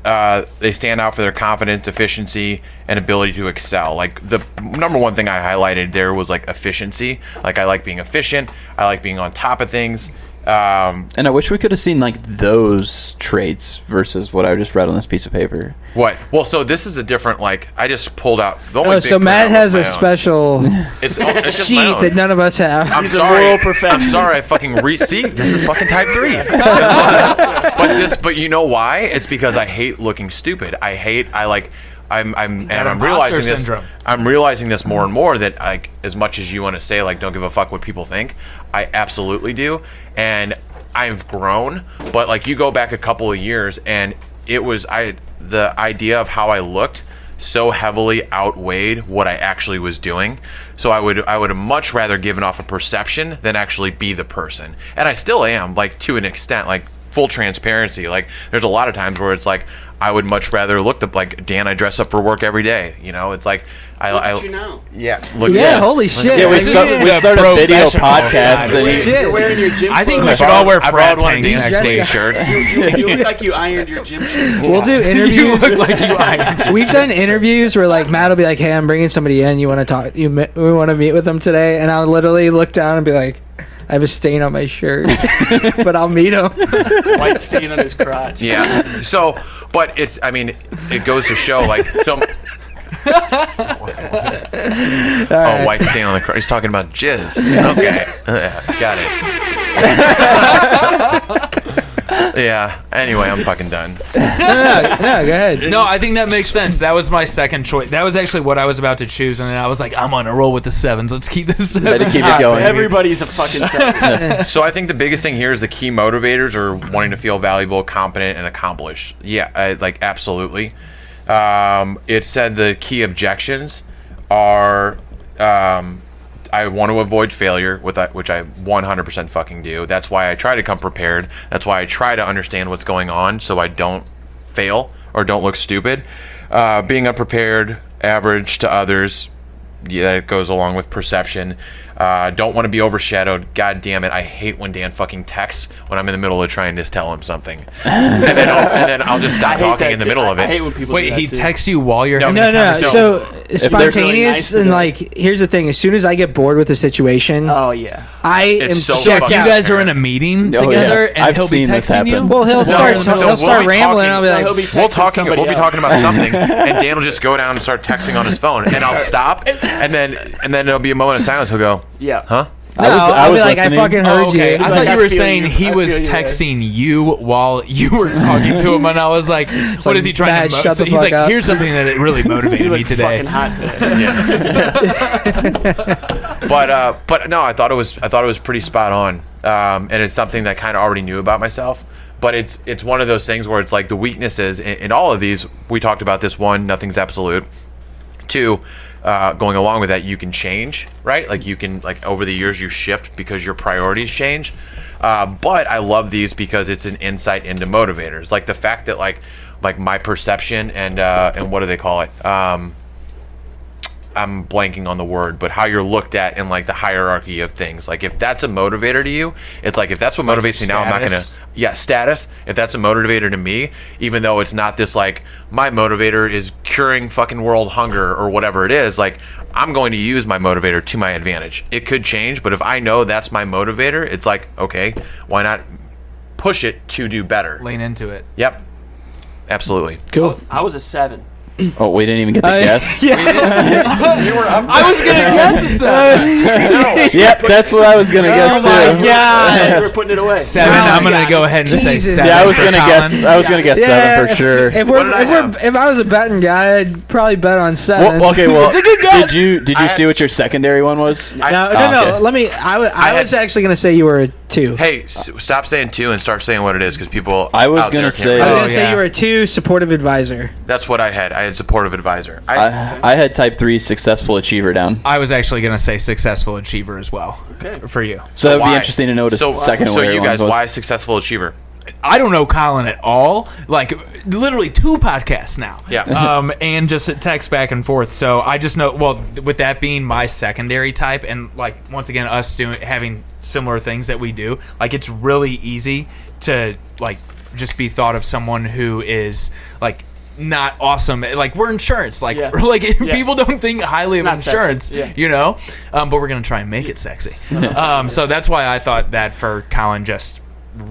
they stand out for their confidence, efficiency, and ability to excel. Like the number one thing I highlighted there was like efficiency. Like I like being efficient. I like being on top of things. And I wish we could have seen like those traits versus what I just read on this piece of paper. What? Well, so this is a different, like, I just pulled out the only So Matt has a special it's just sheet my own. that none of us have. I'm sorry. I'm sorry. I fucking see. This is fucking type 3. But you know why? It's because I hate looking stupid. I'm realizing this. Syndrome. I'm realizing this more and more that like as much as you want to say like don't give a fuck what people think, I absolutely do, and I've grown. But like you go back a couple of years, and it was the idea of how I looked so heavily outweighed what I actually was doing. So I would have much rather given off a perception than actually be the person, and I still am like to an extent, like full transparency. Like there's a lot of times where it's like I would much rather look like Dan. I dress up for work every day. It's like you know. Yeah. Holy shit. Yeah, we started a video podcast. You're wearing your gym. I think we clothes. should all wear I frat brought one of tanks these next day week. shirts. You look like you ironed your gym shirt. We'll do interviews. You look like you ironed. We've done interviews where like Matt will be like, "Hey, I'm bringing somebody in. You want to talk? We want to meet with them today." And I'll literally look down and be like, "I have a stain on my shirt, but I'll meet him." White stain on his crotch. Yeah. So, but it goes to show like so. Right. White stain on the crotch. He's talking about jizz. Okay. Got it. Yeah. Anyway, I'm fucking done. No, go ahead. No, I think that makes sense. That was my second choice. That was actually what I was about to choose, and then I was like, I'm on a roll with the 7s. Let's keep this. Better keep it going. Everybody's a fucking seven. So I think the biggest thing here is the key motivators are wanting to feel valuable, competent, and accomplished. Yeah, absolutely. It said the key objections are I want to avoid failure, which I 100% fucking do. That's why I try to come prepared. That's why I try to understand what's going on so I don't fail or don't look stupid. Being unprepared, average to others, yeah, that goes along with perception. Don't want to be overshadowed. God damn it, I hate when Dan fucking texts when I'm in the middle of trying to tell him something, and then I'll just stop talking in the middle of it. I hate when people Wait, do that he too. texts you while you're having No. a conversation? So they're spontaneous really nice and to like, here's the thing: as soon as I get bored with the situation, Oh yeah. I am It's so checked fucking- You out. guys are in a meeting Oh, together, yeah. and I've he'll be seen this texting you. happen. Well, he'll start we'll be rambling. talking- I'll be like, he'll be We'll texting somebody be else. talking about something, and Dan will just go down and start texting on his phone, and I'll stop, and then there'll be a moment of silence. He'll go, Yeah. huh? I'll be like, I listening. fucking heard Oh, okay. you. I Like, thought I you were feel saying you. he I was feel you there. texting you while you were talking to him, and I was like, "What like, is he trying Matt, to?" shut the He's fuck like, up. "Here's something that it really You motivated me look today." fucking hot today. But no, I thought it was pretty spot on, and it's something that I kind of already knew about myself. But it's one of those things where it's like the weaknesses in all of these. We talked about this. 1, nothing's absolute. 2, going along with that, you can change, right? Like you can, like over the years you shift because your priorities change. But I love these because it's an insight into motivators. Like the fact that like my perception and what do they call it? I'm blanking on the word, but how you're looked at in like the hierarchy of things. Like if that's a motivator to you, it's like if that's what motivates me now, I'm not gonna. Yeah, status. If that's a motivator to me, even though it's not this like my motivator is curing fucking world hunger or whatever it is, like I'm going to use my motivator to my advantage. It could change, but if I know that's my motivator, it's like okay, why not push it to do better? Lean into it. Yep, absolutely. Cool. I was a 7. Oh, we didn't even get the guess. You were up there. I was gonna guess a 7. Yep, that's what I was gonna guess too. Oh my God. You were putting it away. 7. Oh I'm my gonna God. go ahead and say Jesus. 7. Yeah, I was for gonna Colin. guess. I was gonna guess 7 for sure. If What did I have? if I was a betting guy, I'd probably bet on 7. Well, okay, well, It's a good guess. did you see what your secondary one was? No. okay. Let me. I was actually gonna say you were a 2. Hey, stop saying 2 and start saying what it is, because people. I was out there gonna can't say- I was relate. gonna say yeah. you were a 2, supportive advisor. That's what I had. I had supportive advisor. I had type 3 successful achiever down. I was actually gonna say successful achiever as well. Okay. For you. So that'd Why? be interesting to notice So, the second so where you one guys, was. why successful achiever? I don't know Colin at all. Like literally 2 podcasts now. Yeah. And just text back and forth. So I just know. Well, with that being my secondary type, and like once again us having similar things that we do, like it's really easy to like just be thought of someone who is like not awesome. Like we're insurance. Like Yeah. like Yeah. people don't think highly of not sexy. insurance. Yeah. You know. But we're gonna try and make it sexy. So that's why I thought that for Colin just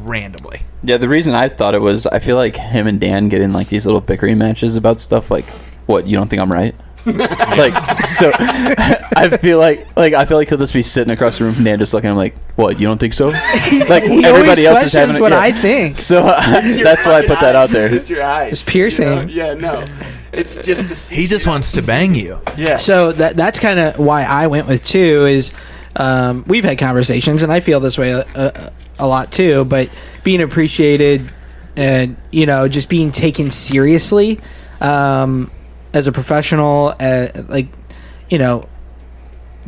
randomly. Yeah, the reason I thought it was I feel like him and Dan get in like these little bickering matches about stuff like, what, you don't think I'm right? Like, so I feel like he'll just be sitting across the room from Dan just looking at him like, what, you don't think so? Like He everybody always else is having questions it. what Yeah. I think. So that's why I put that out there. It's your eyes. It's piercing. You know? Yeah, no. It's just to see. He just wants to bang you. Yeah. So that's kind of why I went with 2 is we've had conversations and I feel this way a lot too, but being appreciated and just being taken seriously as a professional, like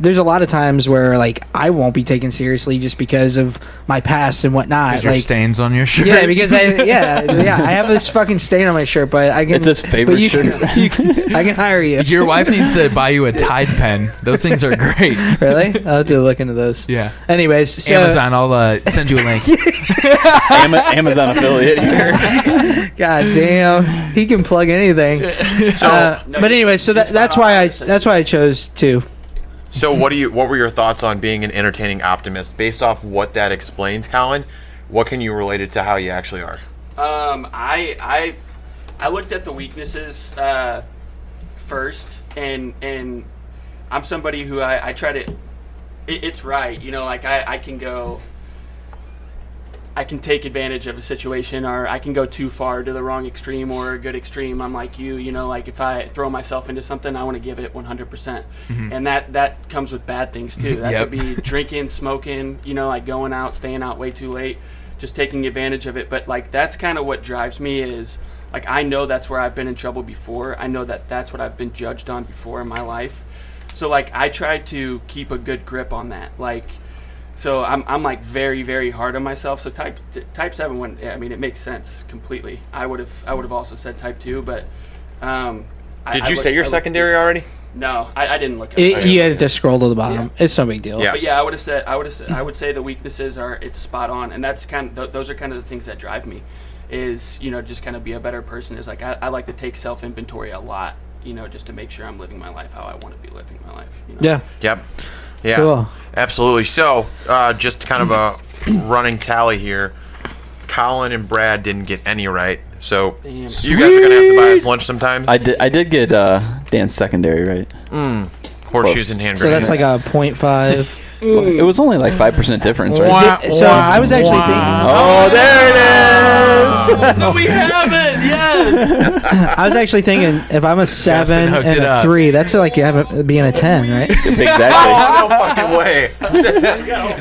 there's a lot of times where like I won't be taken seriously just because of my past and whatnot. Because your Like stains on your shirt. yeah, because I have this fucking stain on my shirt, but I can. It's his favorite but shirt. I can hire you. Your wife needs to buy you a Tide pen. Those things are great. Really? I'll have to look into those. Yeah. Anyways, so Amazon, I'll send you a link. Amazon affiliate here. God damn, he can plug anything. But anyway, so that's why I chose 2. So what were your thoughts on being an entertaining optimist? Based off what that explains, Colin, what can you relate it to how you actually are? I looked at the weaknesses first, and I'm somebody who I try to. It's right, like I can take advantage of a situation, or I can go too far to the wrong extreme or a good extreme. I'm like you, like if I throw myself into something, I want to give it 100%. And that comes with bad things too. That Yep. could be drinking, smoking, like going out, staying out way too late, just taking advantage of it. But like that's kind of what drives me is like I know that's where I've been in trouble before. I know that's what I've been judged on before in my life. So like I try to keep a good grip on that. Like so I'm like very, very hard on myself. So type 7 it makes sense completely. I would have also said type 2, but Did you say your secondary already? No, I didn't look at it. You had to scroll to the bottom. It's no big deal. Yeah. But yeah, I would say the weaknesses it's spot on, and that's those are kind of the things that drive me, is just kind of be a better person. Is like I like to take self inventory a lot, just to make sure I'm living my life how I want to be living my life. Yeah. Yep. Yeah. Cool. Absolutely. So, just kind of a running tally here. Colin and Brad didn't get any right. So, Damn. you guys are going to have to buy us lunch sometime. I did get Dan's secondary right. Horseshoes Close. and hand So that's grenades. like a 0.5. It was only like 5% difference, right? So I was actually thinking. Oh, there it is. So we have it. Yes. I was actually thinking if I'm a 7 hooked and it a up. 3, that's like being a 10, right? Exactly. No fucking way.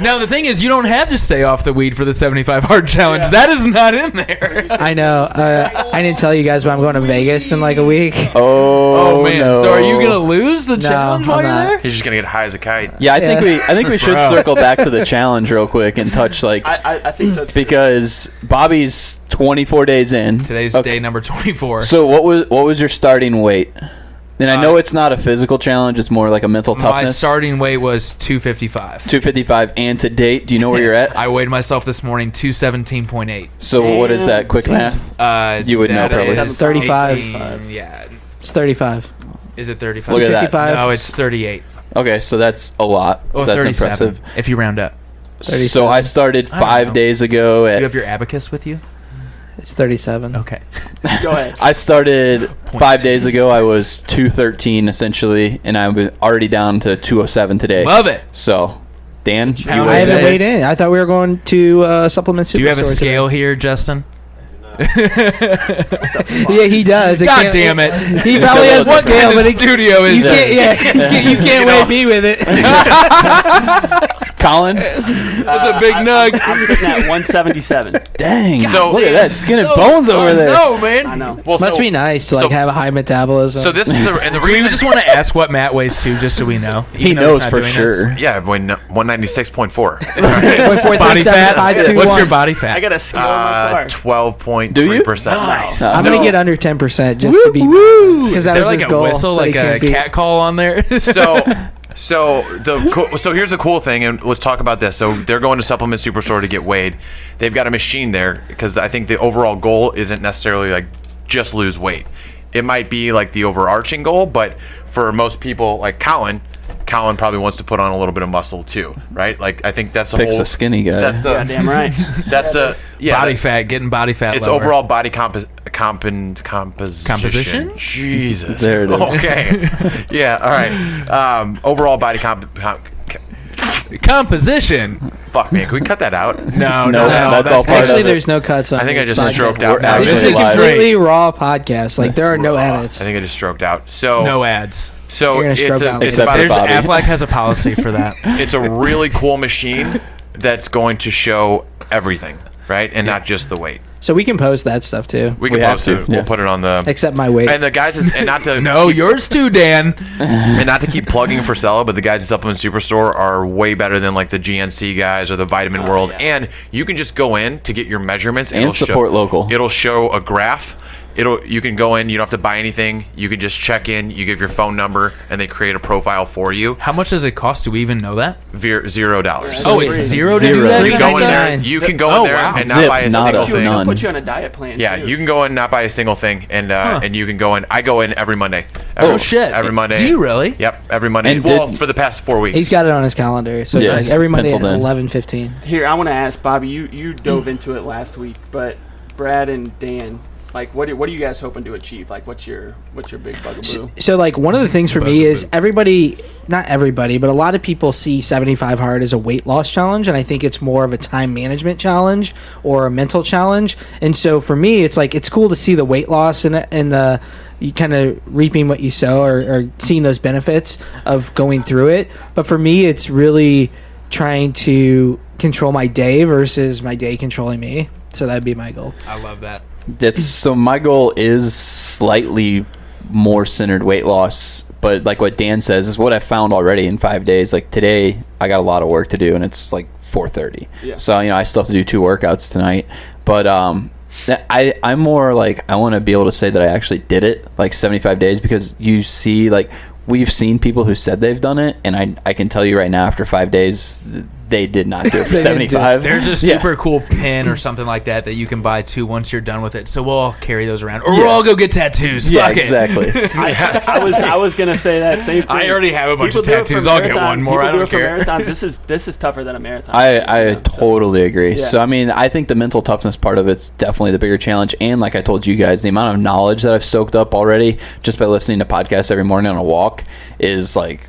Now the thing is, you don't have to stay off the weed for the 75 hard challenge. Yeah. That is not in there. I know. I didn't tell you guys, but I'm going to Vegas in like a week. Oh, man! no. So are you gonna lose the challenge while I'm you're not. there? He's just gonna get high as a kite. Yeah, I think we should Bro. circle back to the challenge real quick and touch like I think so too. because Bobby's 24 days in. Today's Okay. day number 24. So what was your starting weight? And I know it's not a physical challenge; it's more like a mental My toughness. starting weight was 255. 255, and to date, do you know where you're at? I weighed myself this morning 217.8. So what is that? Quick math. You would know probably. Is 35. 18, yeah. It's 35. Is it 35? Look at that. 55. No, it's 38. Okay, so that's a lot. Oh, So that's 37, impressive. if you round up. 37. So I started I don't 5 know. days ago Do you at. have your abacus with you? It's 37. Okay. Go ahead. I started 5 days ago. I was 213 essentially, and I'm already down to 207 today. Love it. So, Dan, you How I Wait, haven't hey. weighed in. I thought we were going to supplement. Do you have a Superstore scale here, Justin? Yeah, he does. It God can't- damn it. He probably has a What scale, kind but of it, studio is you this? can't. Yeah, you can't weigh me with it. Colin. That's a big nug. I'm sitting at 177. Dang, So- look at that skin and bones over there. No, man. I know. Well, Must so, be nice to like so- have a high metabolism. So this is the Do we reason. just want to ask what Matt weighs too, just so we know? He Even though he's knows not for doing sure. this? Yeah, 196.4. 0.437, Body fat? 521. What's your body fat? I got a scale in my car. 12.3%. Nice. I'm No. gonna get under 10% just to be Woo! because Is that there was like his a goal. whistle, but he like a can't beat. cat call on there? So here's the cool thing, and let's talk about this. So they're going to Supplement Superstore to get weighed. They've got a machine there because I think the overall goal isn't necessarily like just lose weight. It might be like the overarching goal, but for most people, like Colin probably wants to put on a little bit of muscle too, right? Like I think that's a Picks whole. a skinny guy. That's a, Goddamn right. That's a Body fat, getting body fat It's lower. overall body composition. Composition? Jesus. There it is. Okay. Yeah. All right. Overall body Composition. Fuck man, can we cut that out? No, No, that's all part Actually, of it. there's no cuts on I think I this just podcast. stroked out. We're now. This is actually a live. completely raw podcast. Like there are no edits. I think I just stroked out. So No ads. So You're gonna it's stroke a, out it's later. about There's Bobby. Aflac has a policy for that. it's a really cool machine that's going to show everything, right? And not just the weight. So we can post that stuff too, We can We have post to, it. yeah. We'll put it on the. except my weight. And the guys, and not to No, yours too, Dan. and not to keep plugging Frisella, but the guys at Supplement Superstore are way better than like the GNC guys or the Vitamin World. yeah. And you can just go in to get your measurements And it'll support local. It'll show a graph. You can go in. You don't have to buy anything. You can just check in. You give your phone number, and they create a profile for you. How much does it cost? Do we even know that? $0. Oh, it's Free. zero to do Zero. that? You can go in there. $3.99. You can go Oh, in there wow. and not Zip, buy a nada, single thing. none. Put you on a diet plan. Yeah, too. you can go in and not buy a single thing, and you can go in. I go in every Monday. Oh, shit. Every Monday. Do you really? Yep, every Monday. And Well, did- for the past 4 weeks. He's got it on his calendar, so Yeah, it's like every Monday at penciled in. 11:15. Here, I want to ask Bobby. You dove into it last week, but Brad and Dan, like, what are you guys hoping to achieve? Like, what's your big bugaboo? So like one of the things for me is not everybody, but a lot of people see 75 hard as a weight loss challenge, and I think it's more of a time management challenge or a mental challenge. And so for me, it's like it's cool to see the weight loss and the you kind of reaping what you sow or seeing those benefits of going through it. But for me, it's really trying to control my day versus my day controlling me. So that'd be my goal. I love that. So my goal is slightly more centered weight loss, but like what Dan says is what I found already in 5 days. Like today, I got a lot of work to do, and it's like 4:30. Yeah. So I still have to do 2 workouts tonight. But I'm more like I want to be able to say that I actually did it, like 75 days, because you see, like we've seen people who said they've done it, and I can tell you right now, after 5 days, they did not do it for They didn't do it. 75. There's a Yeah. super cool pin or something like that you can buy too once you're done with it. So we'll all carry those around, or Yeah. we'll all go get tattoos. Yeah, Fuck it. exactly. I was gonna say that same thing. I already have a bunch People of do it for tattoos. I'll get marathon- one more. people I do don't it for care. Marathons. This is tougher than a marathon. I totally agree. Yeah. So I mean, I think the mental toughness part of it's definitely the bigger challenge, and like I told you guys, the amount of knowledge that I've soaked up already just by listening to podcasts every morning on a walk is like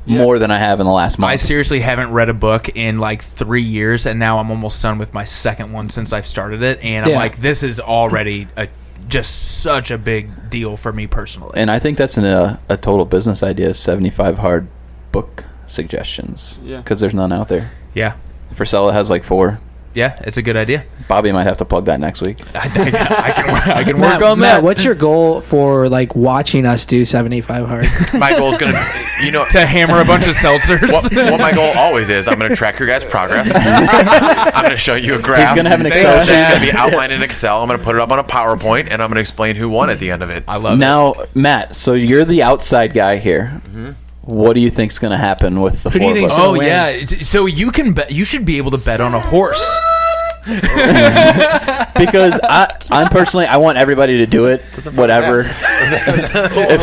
more than I have in the last month. I seriously haven't read a book in like 3 years, and now I'm almost done with my second one since I've started it. And I'm Yeah. like, this is already a just such a big deal for me personally. And I think that's a total business idea, 75 hard book suggestions. Yeah. Because there's none out there. Yeah. Frisella has like 4. Yeah, it's a good idea. Bobby might have to plug that next week. I can Matt, work on that. What's your goal for like watching us do 75 hard? My goal is going to, to hammer a bunch of seltzers. what my goal always is, I'm going to track your guys' progress. I'm going to show you a graph. He's going to have an Excel It's sheet. going to be outlined in Excel. I'm going to put it up on a PowerPoint, and I'm going to explain who won at the end of it. I love it. Now, Matt, so you're the outside guy here. Mm-hmm. What do you think's going to happen with the Who do 4 you of think's us? gonna Oh win? yeah, so you can bet. You should be able to bet on a horse. Because I'm personally, I want everybody to do it, whatever. I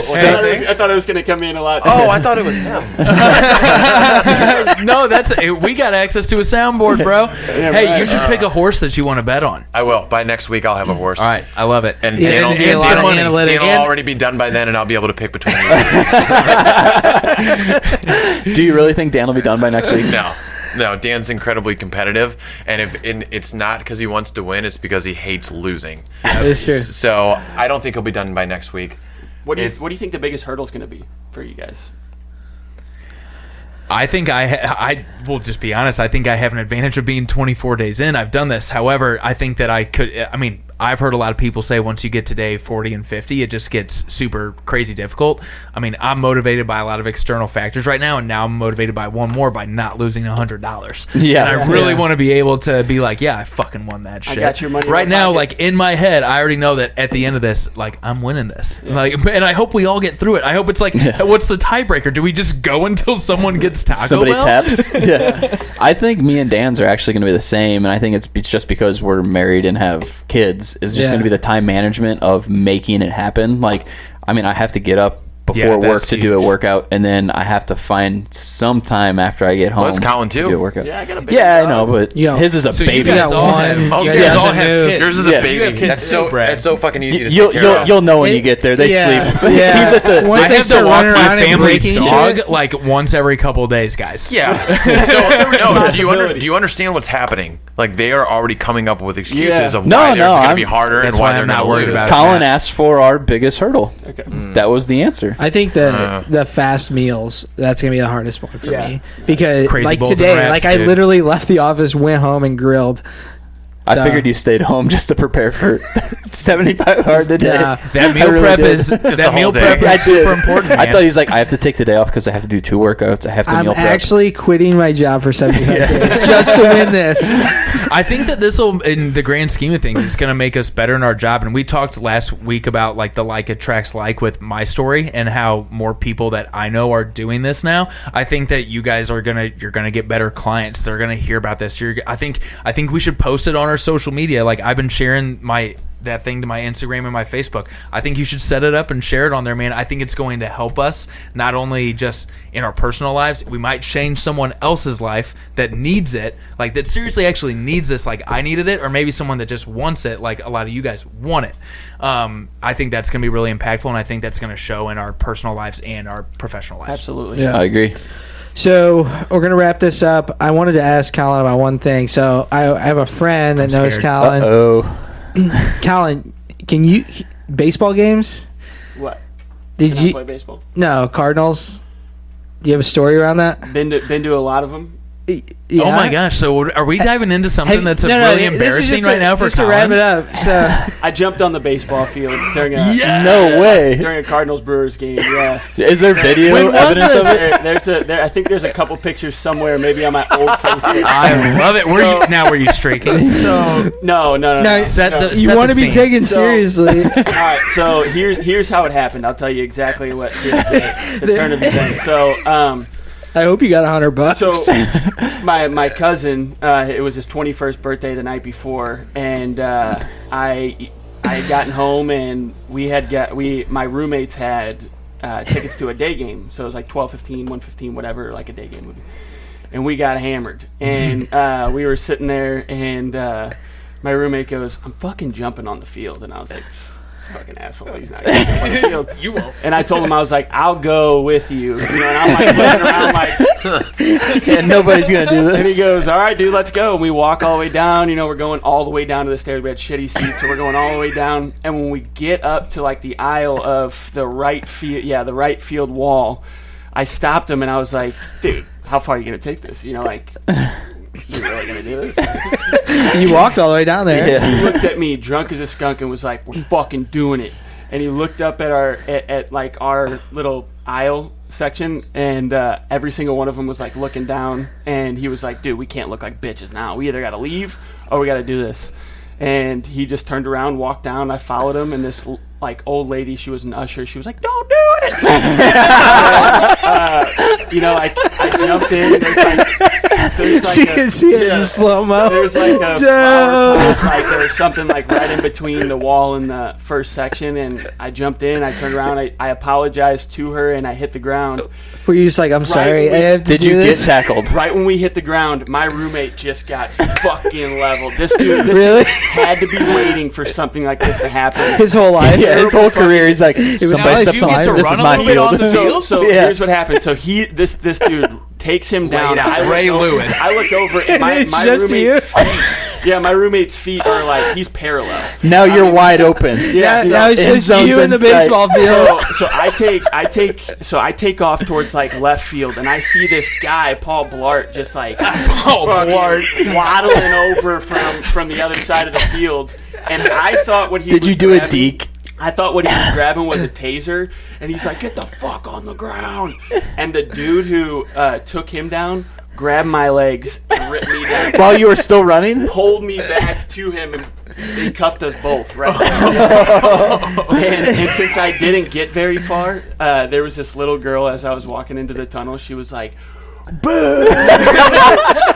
thought it was going to come in a lot. Oh, I thought it was him. No, we got access to a soundboard, bro. Hey, right. you should pick a horse that you want to bet on. I will. By next week, I'll have a horse. All right, I love it. And Yeah, Dan it's a lot of analytics. will already be done by then, and I'll be able to pick between you. Do you really think Dan will be done by next week? No, Dan's incredibly competitive, and it's not because he wants to win; it's because he hates losing. It's true. So I don't think he'll be done by next week. What do you think the biggest hurdle is going to be for you guys? I think I will just be honest. I think I have an advantage of being 24 days in. I've done this. However, I think that I could. I mean, I've heard a lot of people say once you get to day 40 and 50, it just gets super crazy difficult. I mean, I'm motivated by a lot of external factors right now, and now I'm motivated by one more, by not losing $100. Yeah. And I really want to be able to be like, yeah, I fucking won that shit. got your money in right my now, pocket. like in my head, I already know that at the end of this, like I'm winning this. Like, and I hope we all get through it. I hope it's like, what's the tiebreaker? Do we just go until someone gets Taco Somebody Bell? taps. Yeah. I think me and Dan's are actually going to be the same, and I think it's just because we're married and have kids is just going to be the time management of making it happen. Like, I mean, I have to get up before work that's to do a huge. workout, and then I have to find some time after I get home that's Colin, to too. do a workout. Yeah, I got a big Yeah, I dog. know, but You got- his is a So you baby. guys all one. have, Oh, you you guys guys all have have moved. kids. Yours is a Yeah. baby. You have kids That's too, so Brad. that's so fucking easy to take care of. You'll know when you get there. They Yeah. sleep. Yeah. He's at the. Once I they have to start walk running my around and family's breaking dog shit. like once every couple of days, guys. Yeah. No, do you understand what's happening? Like, they are already coming up with excuses of No, why no, it's going to I'm- be harder and that's why why they're I'm not going to worried lose. about it. Colin Matt. asked for our biggest hurdle. Okay. That was the answer. I think the fast meals, that's gonna be the hardest one for Yeah. me, because Crazy like bowls of today, wraps, like I dude. literally left the office, went home and grilled. I So- figured you stayed home just to prepare for 75 hard today. Yeah. That I meal really prep did. is the that meal whole day. prep I is did. super important. I Man. thought he was like, I have to take the day off because I have to do 2 workouts. I have to I'm meal prep. actually quitting my job for 75 days just to win this. I think that this will, in the grand scheme of things, it's going to make us better in our job. And we talked last week about like the like attracts like with my story and how more people that I know are doing this now. I think that you guys you're gonna get better clients. They're gonna hear about this. I think we should post it on our social media. Like I've been sharing that thing to my Instagram and my Facebook. I think you should set it up and share it on there, man. I think it's going to help us not only just in our personal lives. We might change someone else's life that needs it, like that seriously actually needs this, like I needed it, or maybe someone that just wants it, like a lot of you guys want it. I think that's going to be really impactful, and I think that's going to show in our personal lives and our professional lives. Absolutely. Yeah. I agree. So we're gonna wrap this up. I wanted to ask Colin about one thing. So I have a friend that I'm knows scared. Colin. Oh, Colin, can you baseball games? What? Did Can I you? play baseball? No, Cardinals. Do you have a story around that? Been to a lot of them. Yeah. Oh my gosh! So are we diving into something Have- that's no, really this is embarrassing just right now for just to Colin? wrap it up. So I jumped on the baseball field during a no way. during a Cardinals Brewers game. Yeah. Is there video When was evidence of this? it? I think there's a couple pictures somewhere, maybe on my old Facebook. I love it. Were you streaking? So no. No, Set the- you set want to the be scene. taken So- seriously. All right, so here's how it happened. I'll tell you exactly what the turn of events. So I hope you got $100. So my cousin, it was his 21st birthday the night before, and I had gotten home, and my roommates had tickets to a day game. So it was like 12:15, 1:15, whatever, like a day game movie. And we got hammered, and we were sitting there, and my roommate goes, "I'm fucking jumping on the field," and I was like, fucking asshole. He's not going to the field. You won't. And I told him, I was like, I'll go with you. You know, and I'm like looking around like, yeah, nobody's going to do this. And he goes, all right, dude, let's go. And we walk all the way down. You know, we're going all the way down to the stairs. We had shitty seats, so we're going all the way down. And when we get up to like the aisle of the right field wall, I stopped him and I was like, dude, how far are you going to take this? You know, like, you're really going to do this? You walked all the way down there. Yeah. He looked at me drunk as a skunk and was like, we're fucking doing it. And he looked up at our little aisle section, and every single one of them was like looking down, and he was like, dude, we can't look like bitches now. We either got to leave or we got to do this. And he just turned around, walked down. I followed him, and this like old lady, she was an usher. She was like, "Don't do it!" You know, I jumped in. There's like She can see it in slow mo. There's like a flower pot, like or something like right in between the wall and the first section, and I jumped in. I turned around. I apologized to her, and I hit the ground. Were you just like, I'm sorry, I have to Did do you this? get tackled? Right when we hit the ground, my roommate just got fucking leveled. This dude Really? had to be waiting for something like this to happen. His whole life? Yeah, his whole career, he's like, was somebody nice. steps You on get to mine, this is run a my little bit on field. the field? So Yeah. here's what happened. So this dude takes him down. Laid out Ray Lewis. I looked over and my It's just you? roommate's feet. Yeah, my roommate's feet are like, he's parallel. Now you're wide open. Yeah, Now it's End just zone's you in the in sight. baseball field. So I take off towards like left field, and I see this guy, Paul Blart, just like Paul Blart. waddling over from the other side of the field. And I thought what he Did was you do a grabbing- deke? I thought what he was grabbing was a taser, and he's like, "Get the fuck on the ground!" And the dude who took him down grabbed my legs and ripped me down. While you were still running? Pulled me back to him, and he cuffed us both right there. And since I didn't get very far, there was this little girl as I was walking into the tunnel. She was like, "Boo!"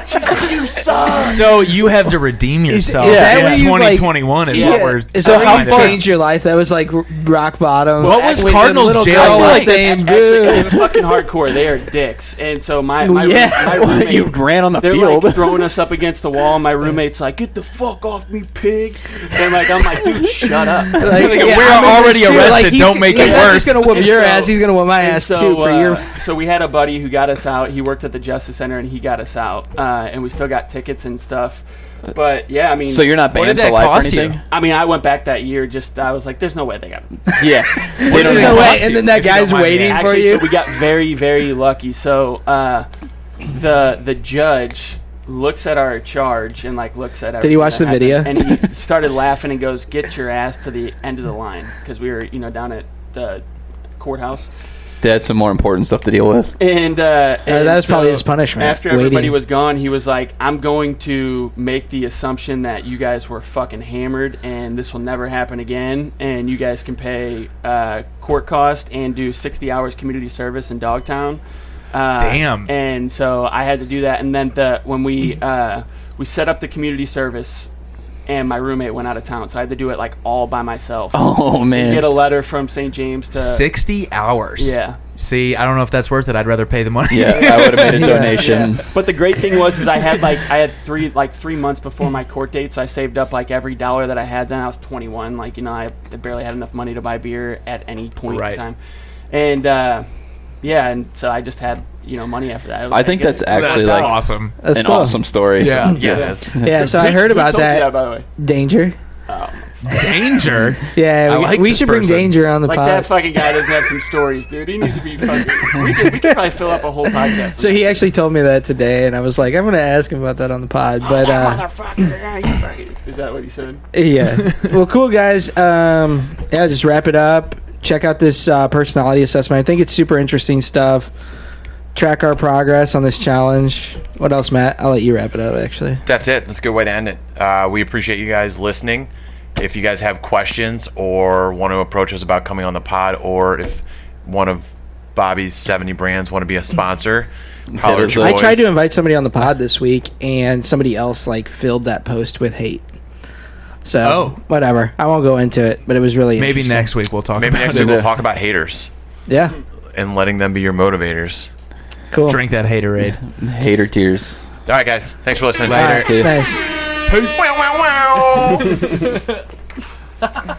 She's like, "You suck." So you have to redeem yourself. is that in when you, like- 2021 is Yeah. what we're. So how trying to far do. changed your life? That was like rock bottom. What was When the Cardinals little jail girl was like? saying, Actually, "Boo." it's fucking hardcore. They are dicks. And so my Yeah. roommate, You ran on the they're field. like throwing us up against the wall. And my roommate's like, "Get the fuck off me, pig!" And like, I'm like, "Dude, shut up." We're I'm in already this too. arrested, don't make it he's not worse. just gonna whoop And your so- ass. He's gonna whoop my And ass too for your. So we had a buddy who got us out. He worked at the Justice Center, and he got us out. And we still got tickets and stuff. But yeah, I mean, So you're not What banned did for that life or cost you? anything? I mean, I went back that year. I was like, "There's no way they got me." Yeah. They don't There's even no way. cost And you. then that if you don't guy's mind me waiting for Actually, you. so we got very, very lucky. So the judge looks at our charge and like looks at everything. Did he watch that the video? happened, and he started laughing and goes, "Get your ass to the end of the line," because we were, down at the courthouse. They had some more important stuff to deal with. And that was probably his punishment, After everybody waiting. was gone, he was like, "I'm going to make the assumption that you guys were fucking hammered, and this will never happen again. And you guys can pay court cost and do 60 hours community service in Dogtown." Damn. And so I had to do that. And then when we set up the community service, and my roommate went out of town, so I had to do it like all by myself. Oh, man. Get a letter from St. James to 60 hours. Yeah. See, I don't know if that's worth it. I'd rather pay the money. Yeah, I would have made a donation. Yeah. But the great thing was I had 3 months before my court date, so I saved up like every dollar that I had. Then I was 21, I barely had enough money to buy beer at any point Right. in time, and and so I just had money after that. It was I think good. that's actually That's like awesome. That's an cool. awesome story. Yeah. Yeah. Yeah, so I heard Who about told you that. by the way. Danger. Oh. Danger. Yeah, I like we this should bring person. Danger on the Like pod. that fucking guy doesn't have some stories, dude. He needs to be fucking. We could probably fill up a whole podcast. So he actually told me that today, and I was like, I'm gonna ask him about that on the pod. But Motherfucker, yeah, you fucking- is that what he said? yeah, well, cool guys. Yeah, just wrap it up. Check out this personality assessment. I think it's super interesting stuff. Track our progress on this challenge. What else, Matt? I'll let you wrap it up. Actually, That's it. That's a good way to end it. We appreciate you guys listening. If you guys have questions or want to approach us about coming on the pod, or if one of Bobby's 70 brands want to be a sponsor, holler at your I boys. tried to invite somebody on the pod this week, and somebody else filled that post with hate. So whatever. I won't go into it, but it was really Maybe interesting. next week we'll talk Maybe about next it. week we'll talk about haters Yeah, and letting them be your motivators. cool. Drink that haterade. Hater tears. All right, guys. Thanks for listening. All right, Later. nice. Peace. Wow, wow, wow.